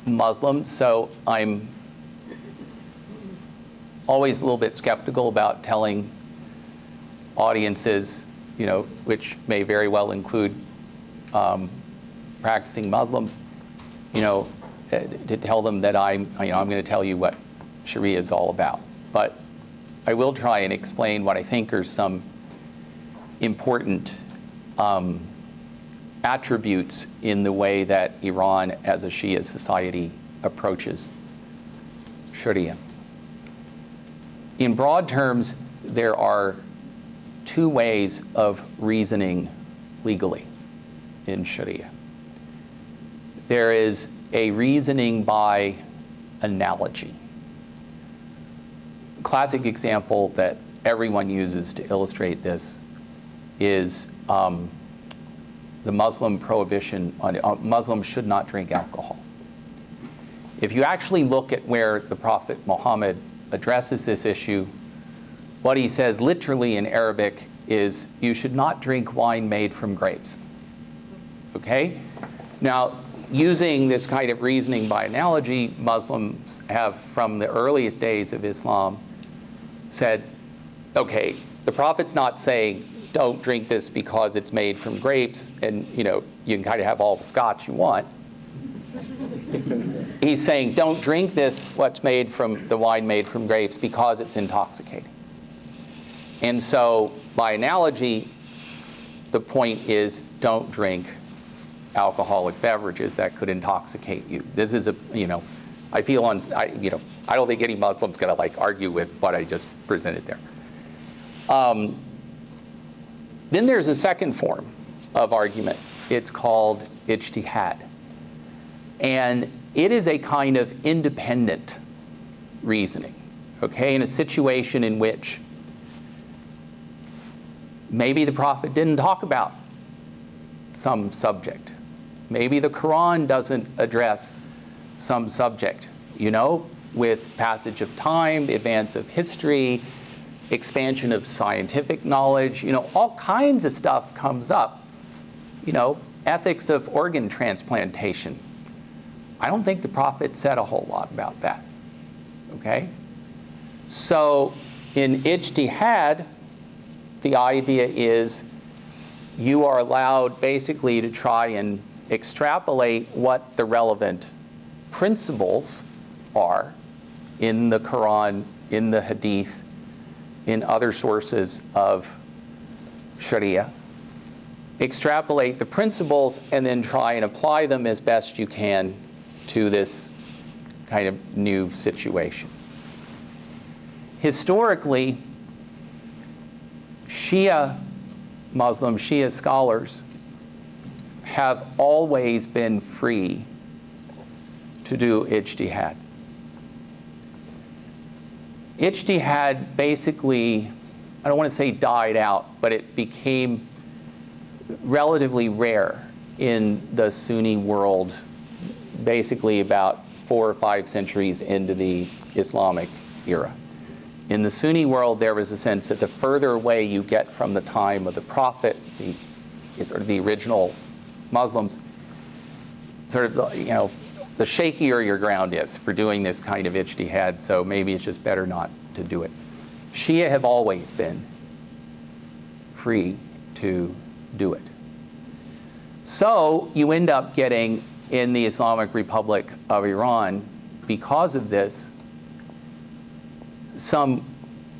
Muslim, so I'm always a little bit skeptical about telling audiences, which may very well include practicing Muslims, to tell them that I'm going to tell you what Sharia is all about. But I will try and explain what I think are some important attributes in the way that Iran as a Shia society approaches Sharia. In broad terms, there are two ways of reasoning legally in Sharia. There is a reasoning by analogy. Classic example that everyone uses to illustrate this is the Muslim prohibition on Muslims should not drink alcohol. If you actually look at where the Prophet Muhammad addresses this issue, what he says literally in Arabic is, you should not drink wine made from grapes. Okay? Now, using this kind of reasoning by analogy, Muslims have, from the earliest days of Islam, said, okay, the Prophet's not saying, don't drink this because it's made from grapes, and you can kind of have all the scotch you want. He's saying, don't drink this, the wine made from grapes, because it's intoxicating. And so, by analogy, the point is, don't drink alcoholic beverages that could intoxicate you. This is I don't think any Muslim's going to argue with what I just presented there. Then there's a second form of argument. It's called ijtihad. And it is a kind of independent reasoning, okay, in a situation in which maybe the Prophet didn't talk about some subject. Maybe the Quran doesn't address some subject, with passage of time, the advance of history, expansion of scientific knowledge, all kinds of stuff comes up. Ethics of organ transplantation. I don't think the Prophet said a whole lot about that, okay? So in ijtihad, the idea is you are allowed basically to try and extrapolate what the relevant principles are in the Quran, in the Hadith, in other sources of Sharia. Extrapolate the principles and then try and apply them as best you can to this kind of new situation. Historically, Shia Muslims, Shia scholars have always been free to do ijtihad. Ijtihad basically, I don't want to say died out, but it became relatively rare in the Sunni world, basically about 4 or 5 centuries into the Islamic era. In the Sunni world, there was a sense that the further away you get from the time of the Prophet, the original Muslims, the shakier your ground is for doing this kind of ijtihad, so maybe it's just better not to do it. Shia have always been free to do it. So you end up getting, in the Islamic Republic of Iran, because of this, some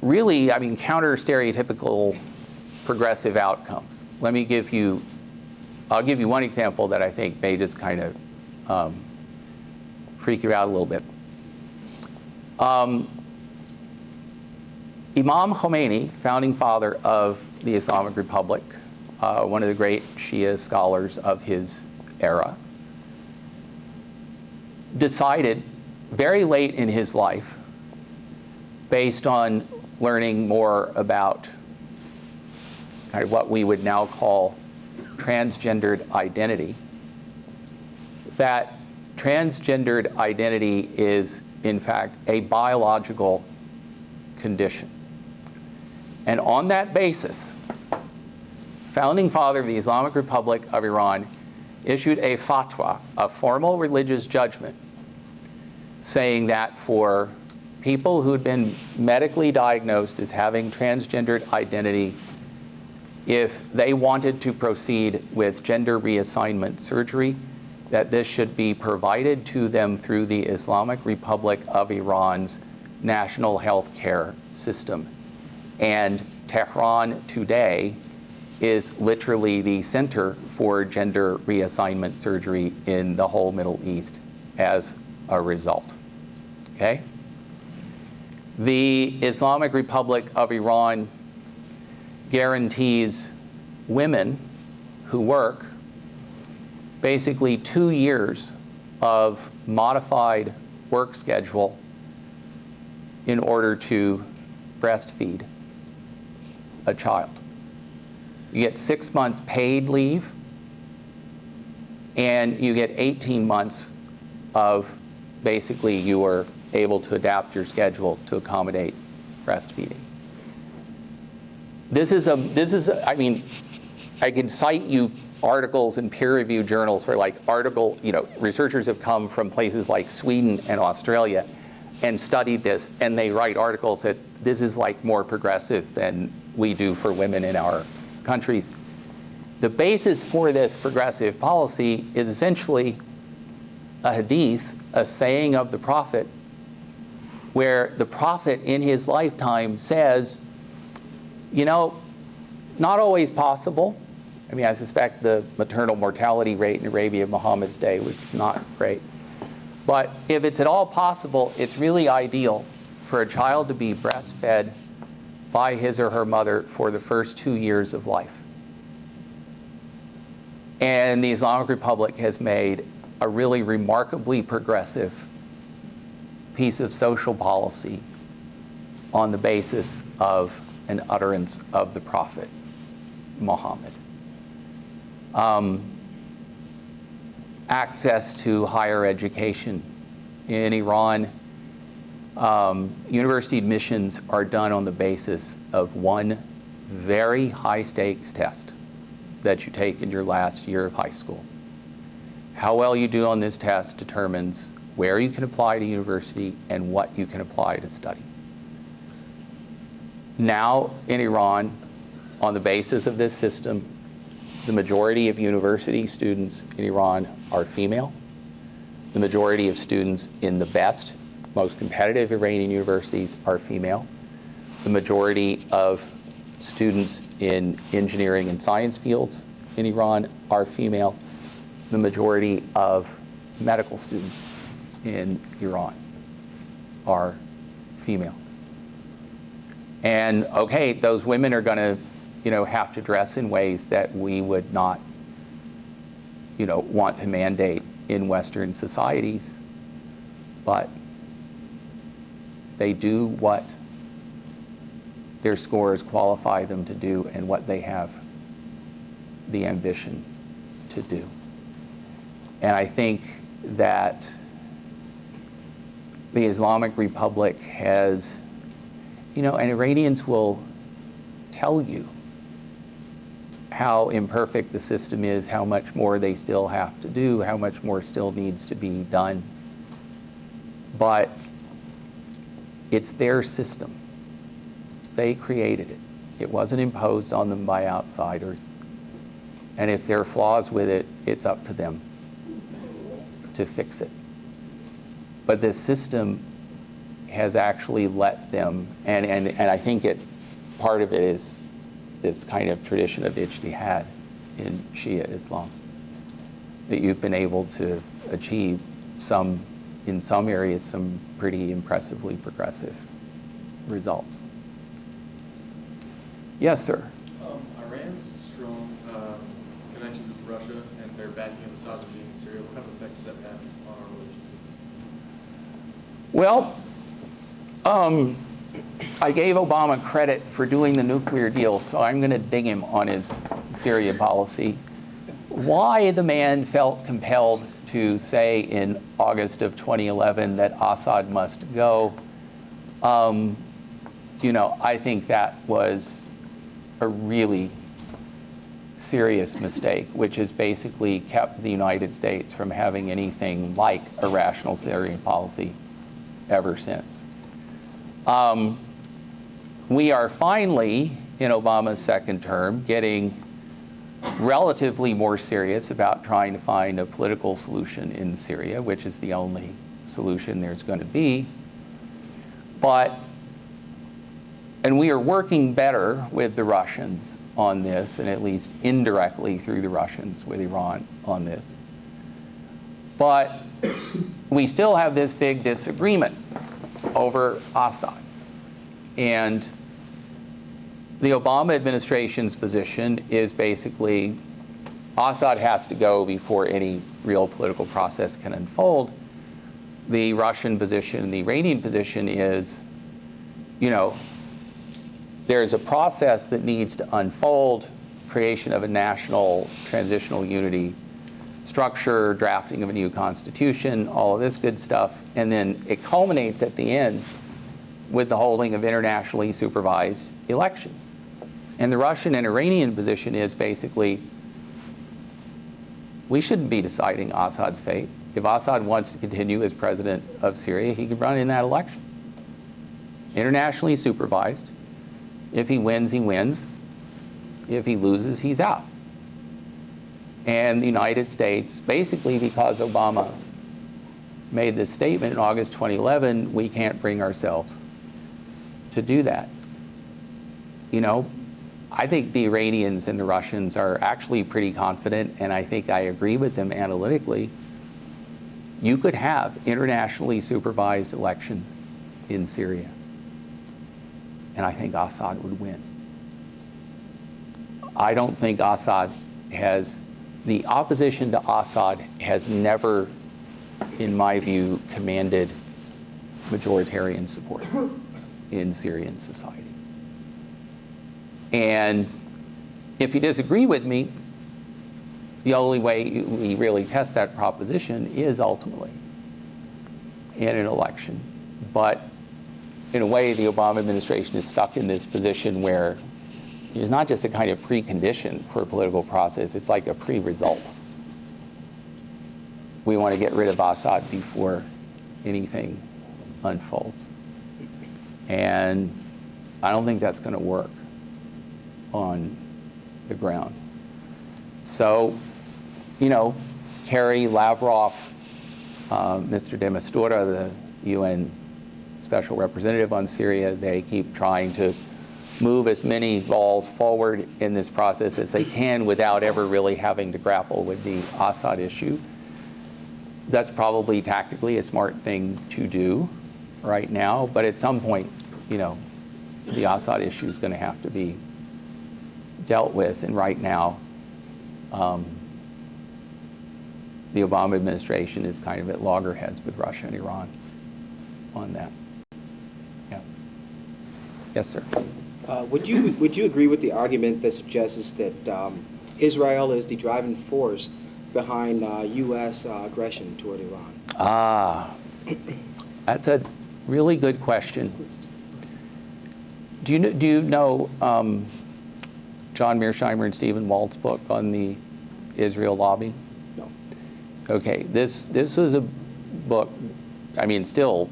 really, counter-stereotypical progressive outcomes. I'll give you one example that I think may just kind of freak you out a little bit. Imam Khomeini, founding father of the Islamic Republic, one of the great Shia scholars of his era, decided very late in his life, based on learning more about kind of what we would now call transgendered identity, that transgendered identity is, in fact, a biological condition. And on that basis, founding father of the Islamic Republic of Iran issued a fatwa, a formal religious judgment, saying that for people who had been medically diagnosed as having transgendered identity, if they wanted to proceed with gender reassignment surgery, that this should be provided to them through the Islamic Republic of Iran's national health care system. And Tehran today is literally the center for gender reassignment surgery in the whole Middle East as a result. Okay? The Islamic Republic of Iran guarantees women who work basically 2 years of modified work schedule in order to breastfeed a child. You get 6 months paid leave, and you get 18 months of basically you are able to adapt your schedule to accommodate breastfeeding. I can cite you articles in peer-reviewed journals where researchers have come from places like Sweden and Australia and studied this, and they write articles that this is more progressive than we do for women in our countries. The basis for this progressive policy is essentially a hadith, a saying of the Prophet, where the Prophet in his lifetime says, not always possible. I suspect the maternal mortality rate in Arabia of Muhammad's day was not great. But if it's at all possible, it's really ideal for a child to be breastfed by his or her mother for the first 2 years of life. And the Islamic Republic has made a really remarkably progressive piece of social policy on the basis of an utterance of the Prophet Muhammad. Access to higher education. In Iran, university admissions are done on the basis of one very high-stakes test that you take in your last year of high school. How well you do on this test determines where you can apply to university and what you can apply to study. Now, in Iran, on the basis of this system, the majority of university students in Iran are female. The majority of students in the best, most competitive Iranian universities are female. The majority of students in engineering and science fields in Iran are female. The majority of medical students in Iran are female. And okay, those women are going to have to dress in ways that we would not want to mandate in Western societies, but they do what their scores qualify them to do and what they have the ambition to do. And I think that the Islamic Republic has, and Iranians will tell you how imperfect the system is, how much more they still have to do, how much more still needs to be done. But it's their system. They created it. It wasn't imposed on them by outsiders. And if there are flaws with it, it's up to them to fix it. But this system has actually let them, and I think part of it is this kind of tradition of ijtihad in Shia Islam, that you've been able to achieve in some areas, some pretty impressively progressive results. Yes, sir. Iran's strong connections with Russia and their backing of Assad's regime in Syria, what kind of effect does that have on our relations? Well, I gave Obama credit for doing the nuclear deal, so I'm going to ding him on his Syria policy. Why the man felt compelled to say in August of 2011 that Assad must go, I think that was a really serious mistake, which has basically kept the United States from having anything like a rational Syrian policy ever since. We are finally, in Obama's second term, getting relatively more serious about trying to find a political solution in Syria, which is the only solution there's going to be. And we are working better with the Russians on this, and at least indirectly through the Russians with Iran on this. But we still have this big disagreement over Assad. And the Obama administration's position is basically Assad has to go before any real political process can unfold. The Russian position, the Iranian position is, there's a process that needs to unfold, creation of a national transitional unity structure, drafting of a new constitution, all of this good stuff, and then it culminates at the end with the holding of internationally supervised elections. And the Russian and Iranian position is basically, we shouldn't be deciding Assad's fate. If Assad wants to continue as president of Syria, he can run in that election. Internationally supervised. If he wins, he wins. If he loses, he's out. And the United States, basically because Obama made this statement in August 2011, we can't bring ourselves to do that. I think the Iranians and the Russians are actually pretty confident, and I think I agree with them analytically. You could have internationally supervised elections in Syria, and I think Assad would win. I don't think the opposition to Assad has never, in my view, commanded majoritarian support in Syrian society. And if you disagree with me, the only way we really test that proposition is ultimately in an election. But in a way, the Obama administration is stuck in this position where it's not just a kind of precondition for a political process, it's like a pre-result. We want to get rid of Assad before anything unfolds. And I don't think that's going to work on the ground. So, Kerry, Lavrov, Mr. de Mistura, the UN Special Representative on Syria, they keep trying to move as many balls forward in this process as they can without ever really having to grapple with the Assad issue. That's probably tactically a smart thing to do right now, but at some point, the Assad issue is going to have to be dealt with, and right now, the Obama administration is kind of at loggerheads with Russia and Iran on that. Yeah. Yes, sir. Would you agree with the argument that suggests that Israel is the driving force behind U.S. aggression toward Iran? That's a really good question. Do you know John Mearsheimer and Stephen Walt's book on the Israel lobby? No. Okay, this was a book, still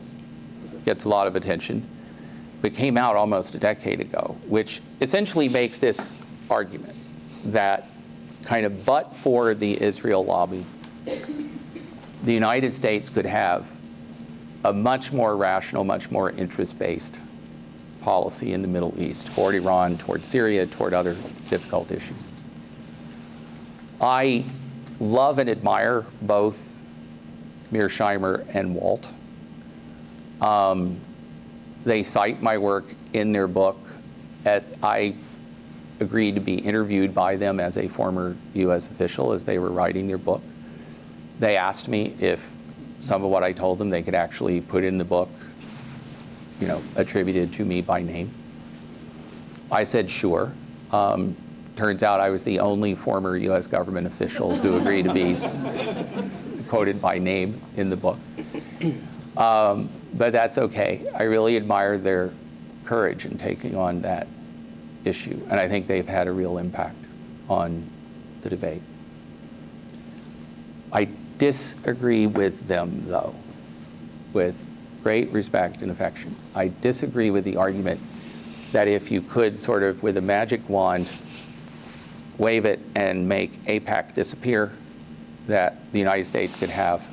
gets a lot of attention, but came out almost a decade ago, which essentially makes this argument that but for the Israel lobby, the United States could have a much more rational, much more interest-based policy in the Middle East, toward Iran, toward Syria, toward other difficult issues. I love and admire both Mearsheimer and Walt. They cite my work in their book. I agreed to be interviewed by them as a former U.S. official as they were writing their book. They asked me if some of what I told them they could actually put in the book, you know, attributed to me by name. I said, sure. Turns out I was the only former U.S. government official who agreed to be quoted by name in the book. But that's okay. I really admire their courage in taking on that issue, and I think they've had a real impact on the debate. I disagree with them, though, with great respect and affection. I disagree with the argument that if you could sort of, with a magic wand, wave it and make AIPAC disappear, that the United States could have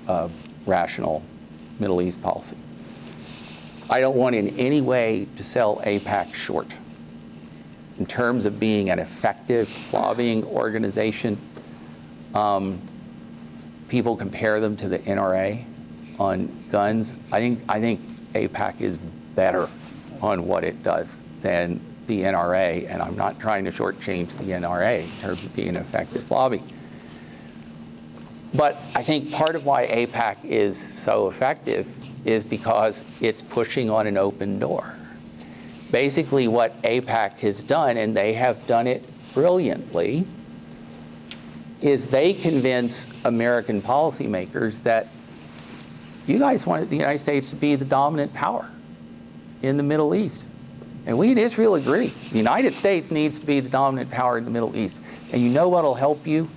a rational Middle East policy. I don't want in any way to sell AIPAC short. In terms of being an effective lobbying organization, people compare them to the NRA on guns. I think AIPAC is better on what it does than the NRA, and I'm not trying to shortchange the NRA in terms of being an effective lobby. But I think part of why AIPAC is so effective is because it's pushing on an open door. Basically what AIPAC has done, and they have done it brilliantly, is they convince American policymakers that you guys want the United States to be the dominant power in the Middle East. And we in Israel agree. The United States needs to be the dominant power in the Middle East. And you know what will help you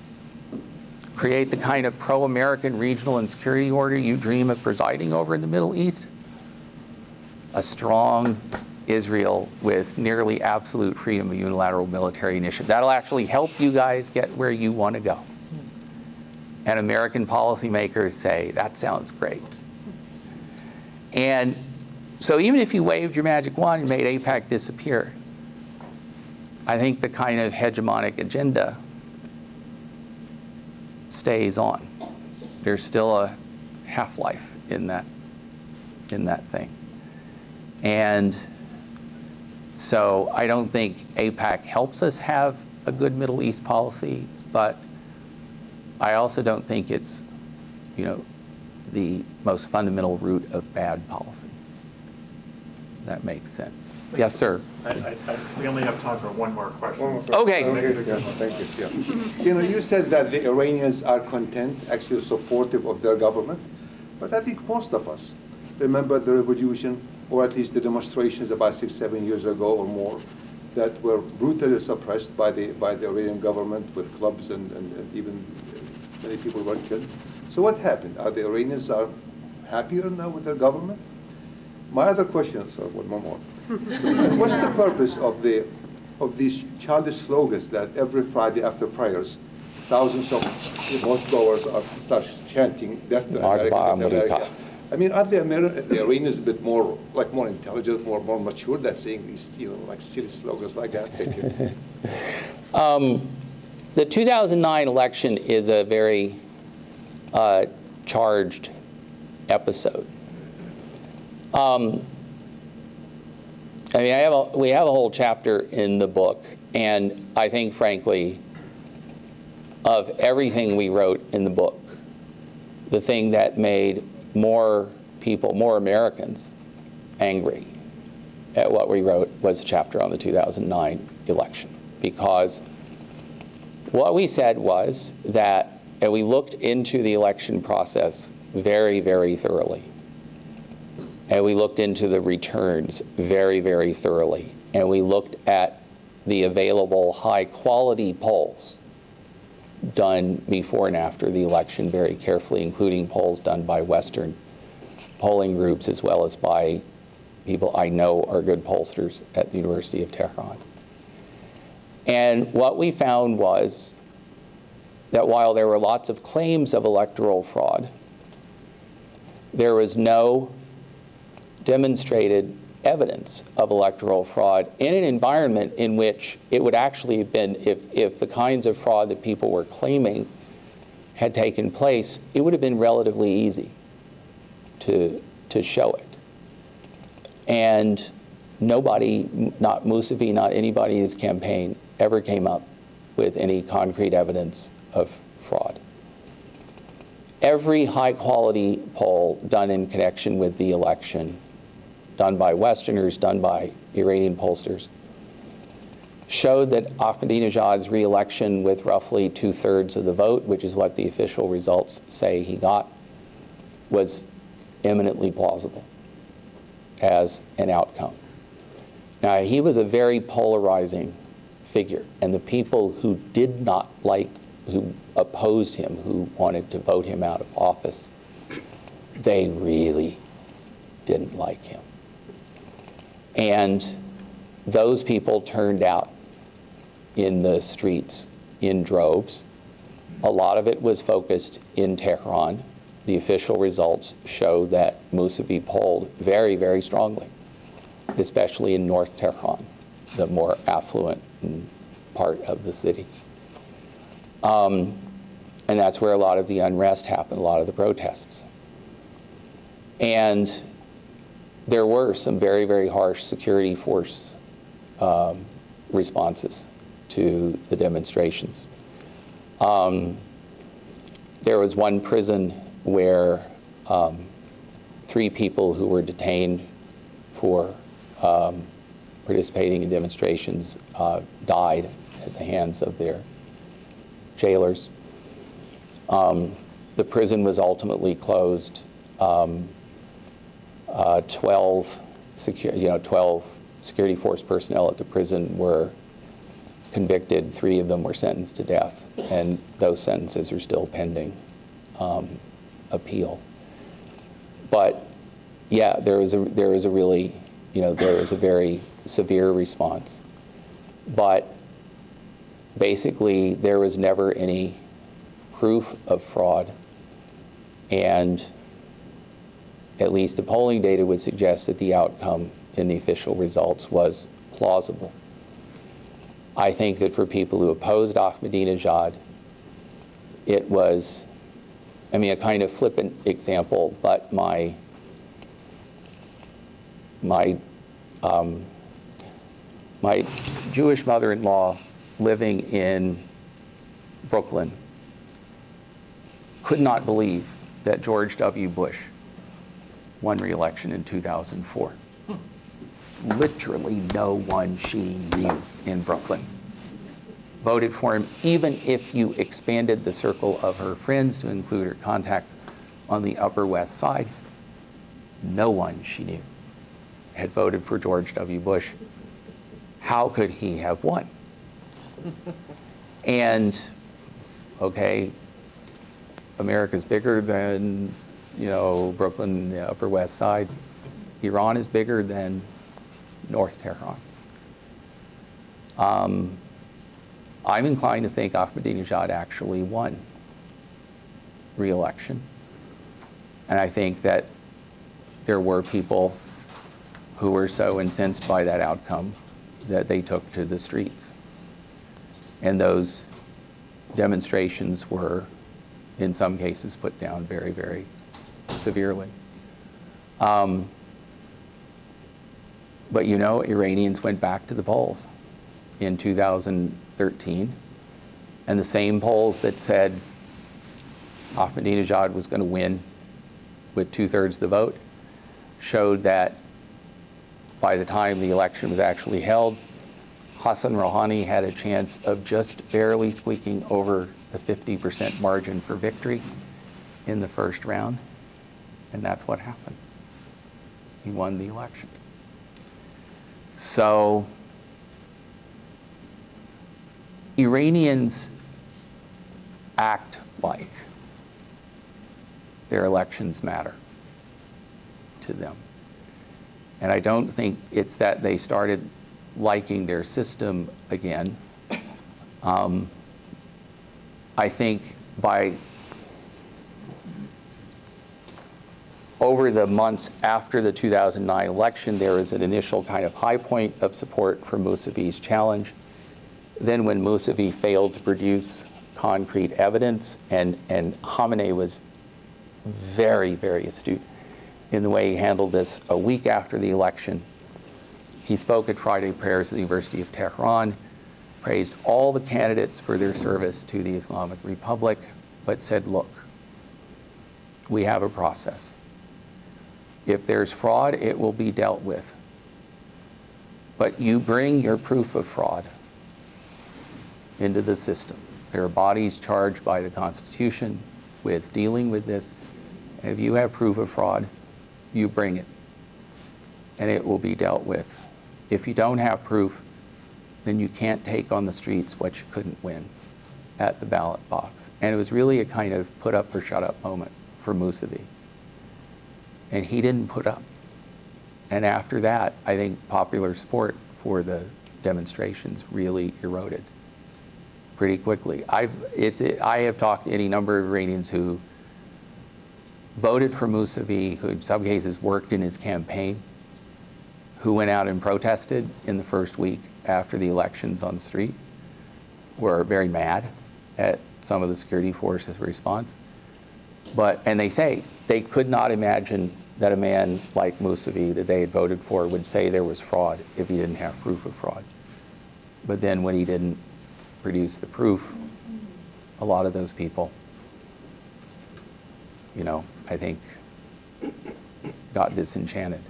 create the kind of pro-American regional and security order you dream of presiding over in the Middle East? A strong Israel with nearly absolute freedom of unilateral military initiative. That'll actually help you guys get where you want to go. And American policymakers say, that sounds great. And so even if you waved your magic wand and made AIPAC disappear, I think the kind of hegemonic agenda stays on. There's still a half-life in that thing. And so I don't think AIPAC helps us have a good Middle East policy, but I also don't think it's, you know, the most fundamental root of bad policy. That makes sense. Yes, sir. We only have time for one more question. Okay. Thank you. Yeah. You know, you said that the Iranians are content, actually supportive of their government, but I think most of us remember the revolution, or at least the demonstrations about 6-7 years ago or more, that were brutally suppressed by the Iranian government with clubs and even many people were killed. So what happened? Are the Iranians happier now with their government? My other question, so one more. So what's the purpose of these childish slogans that every Friday after prayers, thousands of mosquitoes start chanting "Death to America"? I mean, are the Iranians a bit more intelligent, more mature than saying these, you know, like silly slogans like that? Thank you. The 2009 election is a very charged episode. I mean, we have a whole chapter in the book, and I think, frankly, of everything we wrote in the book, the thing that made more people, more Americans, angry at what we wrote was a chapter on the 2009 election. Because what we said was that, and we looked into the election process very, very thoroughly. And we looked into the returns very, very thoroughly. And we looked at the available high-quality polls done before and after the election very carefully, including polls done by Western polling groups as well as by people I know are good pollsters at the University of Tehran. And what we found was that while there were lots of claims of electoral fraud, there was no demonstrated evidence of electoral fraud in an environment in which it would actually have been, if the kinds of fraud that people were claiming had taken place, it would have been relatively easy to show it. And nobody, not Musavi, not anybody in his campaign, ever came up with any concrete evidence of fraud. Every high-quality poll done in connection with the election, done by Westerners, done by Iranian pollsters, showed that Ahmadinejad's re-election with roughly 2/3 of the vote, which is what the official results say he got, was eminently plausible as an outcome. Now, he was a very polarizing figure, and the people who did not like, who opposed him, who wanted to vote him out of office, they really didn't like him. And those people turned out in the streets in droves. A lot of it was focused in Tehran. The official results show that Musavi polled very, very strongly, especially in North Tehran, the more affluent part of the city. And that's where a lot of the unrest happened, a lot of the protests. And there were some very, very harsh security force responses to the demonstrations. There was one prison where 3 people who were detained for participating in demonstrations died at the hands of their jailers. The prison was ultimately closed. 12 security force personnel at the prison were convicted. 3 of them were sentenced to death, and those sentences are still pending appeal. But yeah, there was a really, there was a very severe response. But basically, there was never any proof of fraud, and at least the polling data would suggest that the outcome in the official results was plausible. I think that for people who opposed Ahmadinejad, it was, a kind of flippant example, but my Jewish mother-in-law living in Brooklyn could not believe that George W. Bush won re-election in 2004. Literally no one she knew in Brooklyn voted for him, even if you expanded the circle of her friends to include her contacts on the Upper West Side. No one she knew had voted for George W. Bush. How could he have won? And, okay, America's bigger than, Brooklyn, the Upper West Side. Iran is bigger than North Tehran. I'm inclined to think Ahmadinejad actually won re-election. And I think that there were people who were so incensed by that outcome that they took to the streets. And those demonstrations were, in some cases, put down very, very severely. But Iranians went back to the polls in 2013, and the same polls that said Ahmadinejad was going to win with 2/3 of the vote showed that by the time the election was actually held, Hassan Rouhani had a chance of just barely squeaking over the 50% margin for victory in the first round, and that's what happened. He won the election. So Iranians act like their elections matter to them. And I don't think it's that they started liking their system again. I think by over the months after the 2009 election, there was an initial kind of high point of support for Mousavi's challenge. Then when Mousavi failed to produce concrete evidence, and Khamenei was very, very astute in the way he handled this a week after the election. He spoke at Friday prayers at the University of Tehran, praised all the candidates for their service to the Islamic Republic, but said, look, we have a process. If there's fraud, it will be dealt with. But you bring your proof of fraud into the system. There are bodies charged by the Constitution with dealing with this. And if you have proof of fraud, you bring it, and it will be dealt with. If you don't have proof, then you can't take on the streets what you couldn't win at the ballot box. And it was really a kind of put up or shut up moment for Mousavi. And he didn't put up. And after that, I think popular support for the demonstrations really eroded pretty quickly. I have talked to any number of Iranians who voted for Mousavi, who in some cases worked in his campaign, who went out and protested in the first week after the elections on the street, were very mad at some of the security forces' response. And they say they could not imagine that a man like Mousavi that they had voted for would say there was fraud if he didn't have proof of fraud. But then when he didn't produce the proof, a lot of those people, I think got disenchanted.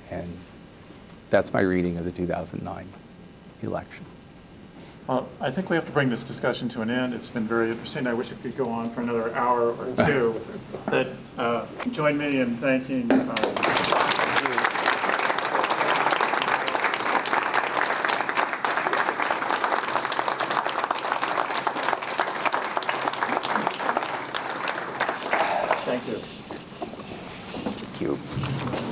And that's my reading of the 2009 election. Well, I think we have to bring this discussion to an end. It's been very interesting. I wish it could go on for another hour or two. But join me in thanking Thank you. Thank you.